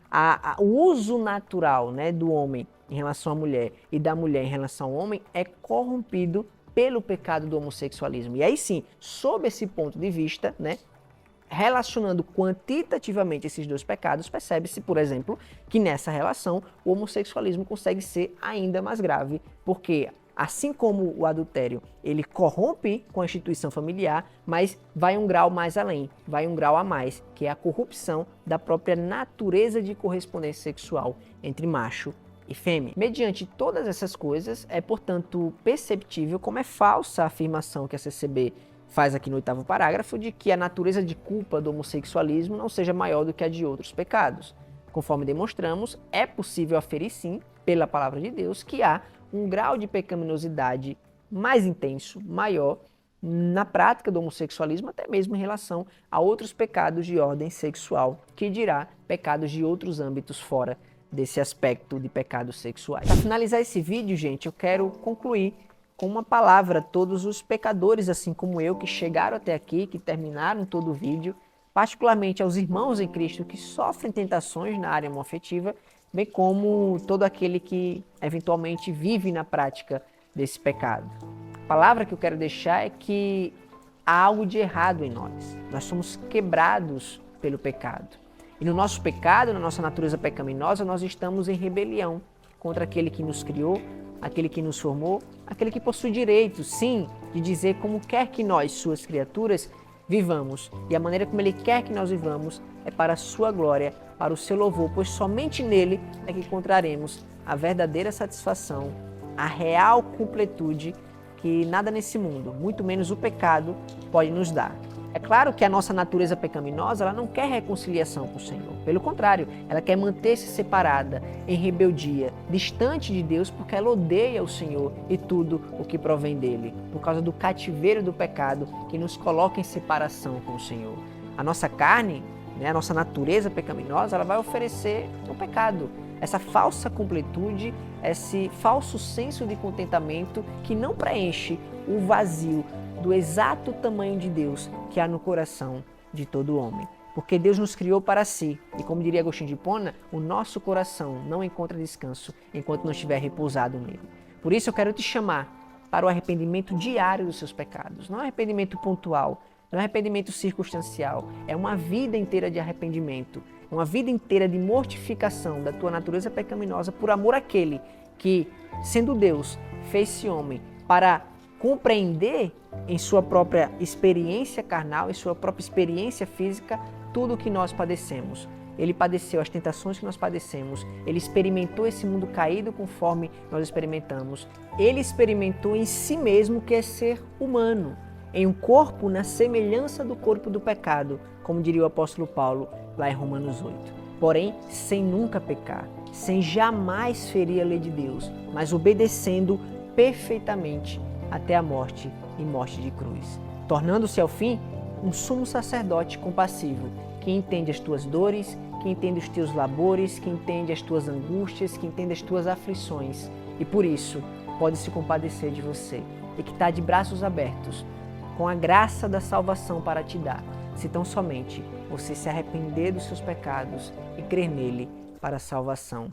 o uso natural, né, do homem em relação à mulher e da mulher em relação ao homem é corrompido pelo pecado do homossexualismo. E aí sim, sob esse ponto de vista, né, relacionando quantitativamente esses dois pecados, percebe-se, por exemplo, que nessa relação o homossexualismo consegue ser ainda mais grave, porque assim como o adultério, ele corrompe com a instituição familiar, mas vai um grau mais além, vai um grau a mais, que é a corrupção da própria natureza de correspondência sexual entre macho e fêmea. Mediante todas essas coisas, é, portanto, perceptível como é falsa a afirmação que a CCB faz aqui no 8º parágrafo de que a natureza de culpa do homossexualismo não seja maior do que a de outros pecados. Conforme demonstramos, é possível aferir sim, pela palavra de Deus, que há um grau de pecaminosidade mais intenso, maior, na prática do homossexualismo, até mesmo em relação a outros pecados de ordem sexual, que dirá pecados de outros âmbitos fora desse aspecto de pecados sexuais. Para finalizar esse vídeo, gente, eu quero concluir com uma palavra a todos os pecadores, assim como eu, que chegaram até aqui, que terminaram todo o vídeo, particularmente aos irmãos em Cristo que sofrem tentações na área homoafetiva, bem como todo aquele que eventualmente vive na prática desse pecado. A palavra que eu quero deixar é que há algo de errado em nós. Nós somos quebrados pelo pecado. E no nosso pecado, na nossa natureza pecaminosa, nós estamos em rebelião contra aquele que nos criou, aquele que nos formou, aquele que possui direito, sim, de dizer como quer que nós, suas criaturas, vivamos. E a maneira como Ele quer que nós vivamos é para a sua glória, para o seu louvor, pois somente nele é que encontraremos a verdadeira satisfação, a real completude que nada nesse mundo, muito menos o pecado, pode nos dar. É claro que a nossa natureza pecaminosa, ela não quer reconciliação com o Senhor. Pelo contrário, ela quer manter-se separada, em rebeldia, distante de Deus, porque ela odeia o Senhor e tudo o que provém dele, por causa do cativeiro do pecado que nos coloca em separação com o Senhor. A nossa carne, né, a nossa natureza pecaminosa, ela vai oferecer o pecado, essa falsa completude, esse falso senso de contentamento que não preenche o vazio do exato tamanho de Deus que há no coração de todo homem. Porque Deus nos criou para si, e como diria Agostinho de Hipona, o nosso coração não encontra descanso enquanto não estiver repousado nele. Por isso eu quero te chamar para o arrependimento diário dos seus pecados, não é um arrependimento pontual, não é um arrependimento circunstancial, é uma vida inteira de arrependimento, uma vida inteira de mortificação da tua natureza pecaminosa por amor àquele que, sendo Deus, fez-se homem para compreender em sua própria experiência carnal, em sua própria experiência física, tudo o que nós padecemos. Ele padeceu as tentações que nós padecemos, ele experimentou esse mundo caído conforme nós experimentamos, ele experimentou em si mesmo o que é ser humano, em um corpo na semelhança do corpo do pecado, como diria o apóstolo Paulo lá em Romanos 8. Porém, sem nunca pecar, sem jamais ferir a lei de Deus, mas obedecendo perfeitamente até a morte e morte de cruz, tornando-se ao fim um sumo sacerdote compassivo, que entende as tuas dores, que entende os teus labores, que entende as tuas angústias, que entende as tuas aflições e por isso pode se compadecer de você e que está de braços abertos com a graça da salvação para te dar, se tão somente você se arrepender dos seus pecados e crer nele para a salvação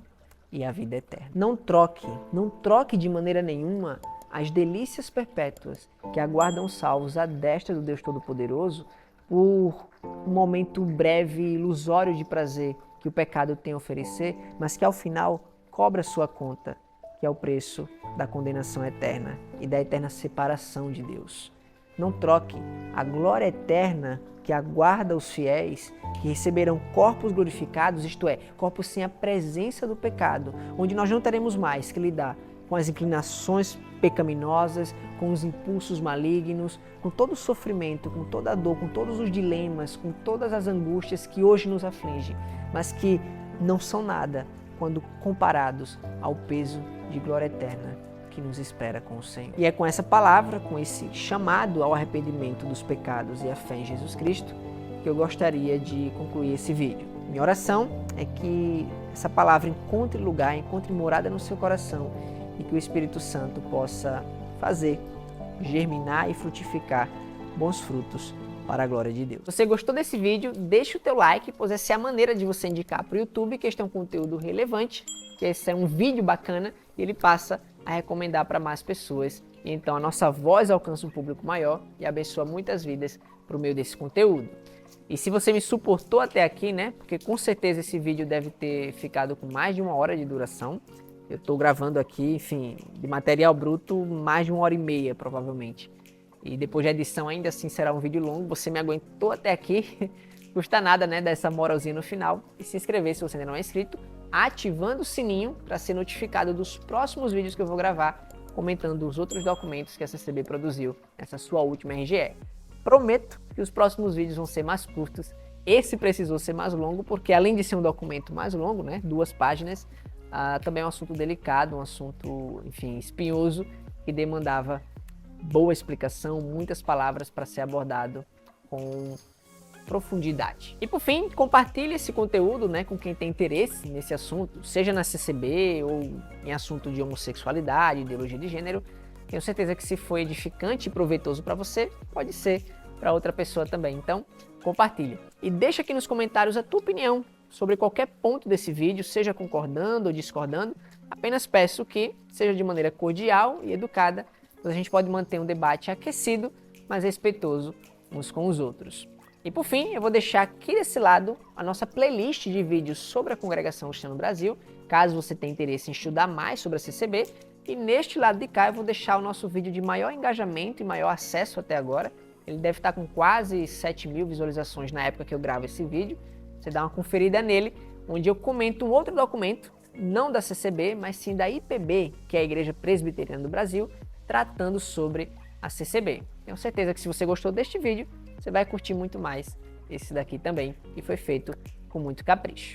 e a vida eterna. Não troque de maneira nenhuma as delícias perpétuas que aguardam os salvos à destra do Deus Todo-Poderoso por um momento breve e ilusório de prazer que o pecado tem a oferecer, mas que ao final cobra sua conta, que é o preço da condenação eterna e da eterna separação de Deus. Não troque a glória eterna que aguarda os fiéis, que receberão corpos glorificados, isto é, corpos sem a presença do pecado, onde nós não teremos mais que lidar com as inclinações pecaminosas, com os impulsos malignos, com todo o sofrimento, com toda a dor, com todos os dilemas, com todas as angústias que hoje nos afligem, mas que não são nada quando comparados ao peso de glória eterna que nos espera com o Senhor. E é com essa palavra, com esse chamado ao arrependimento dos pecados e a fé em Jesus Cristo, que eu gostaria de concluir esse vídeo. Minha oração é que essa palavra encontre lugar, encontre morada no seu coração e que o Espírito Santo possa fazer germinar e frutificar bons frutos para a glória de Deus. Se você gostou desse vídeo, deixa o teu like, pois essa é a maneira de você indicar para o YouTube que este é um conteúdo relevante, que esse é um vídeo bacana e ele passa a recomendar para mais pessoas. E então a nossa voz alcança um público maior e abençoa muitas vidas por meio desse conteúdo. E se você me suportou até aqui, né? Porque com certeza esse vídeo deve ter ficado com mais de 1 hora de duração. Eu estou gravando aqui, enfim, de material bruto, mais de 1h30 provavelmente. E depois da edição ainda assim será um vídeo longo. Você me aguentou até aqui, custa nada, né? Dar essa moralzinha no final. E se inscrever se você ainda não é inscrito, ativando o sininho para ser notificado dos próximos vídeos que eu vou gravar, comentando os outros documentos que a CCB produziu nessa sua última RGE. Prometo que os próximos vídeos vão ser mais curtos. Esse precisou ser mais longo, porque além de ser um documento mais longo, né, 2 páginas, também é um assunto delicado, um assunto, enfim, espinhoso, que demandava boa explicação, muitas palavras para ser abordado com profundidade. E por fim, compartilhe esse conteúdo, né, com quem tem interesse nesse assunto, seja na CCB ou em assunto de homossexualidade, ideologia de gênero. Tenho certeza que se foi edificante e proveitoso para você, pode ser para outra pessoa também. Então, compartilhe. E deixa aqui nos comentários a tua opinião sobre qualquer ponto desse vídeo, seja concordando ou discordando. Apenas peço que seja de maneira cordial e educada, pois a gente pode manter um debate aquecido, mas respeitoso uns com os outros. E por fim, eu vou deixar aqui desse lado a nossa playlist de vídeos sobre a Congregação Cristã no Brasil, caso você tenha interesse em estudar mais sobre a CCB. E neste lado de cá eu vou deixar o nosso vídeo de maior engajamento e maior acesso até agora. Ele deve estar com quase 7.000 visualizações na época que eu gravo esse vídeo. Você dá uma conferida nele, onde eu comento um outro documento, não da CCB, mas sim da IPB, que é a Igreja Presbiteriana do Brasil, tratando sobre a CCB. Tenho certeza que se você gostou deste vídeo, você vai curtir muito mais esse daqui também, que foi feito com muito capricho.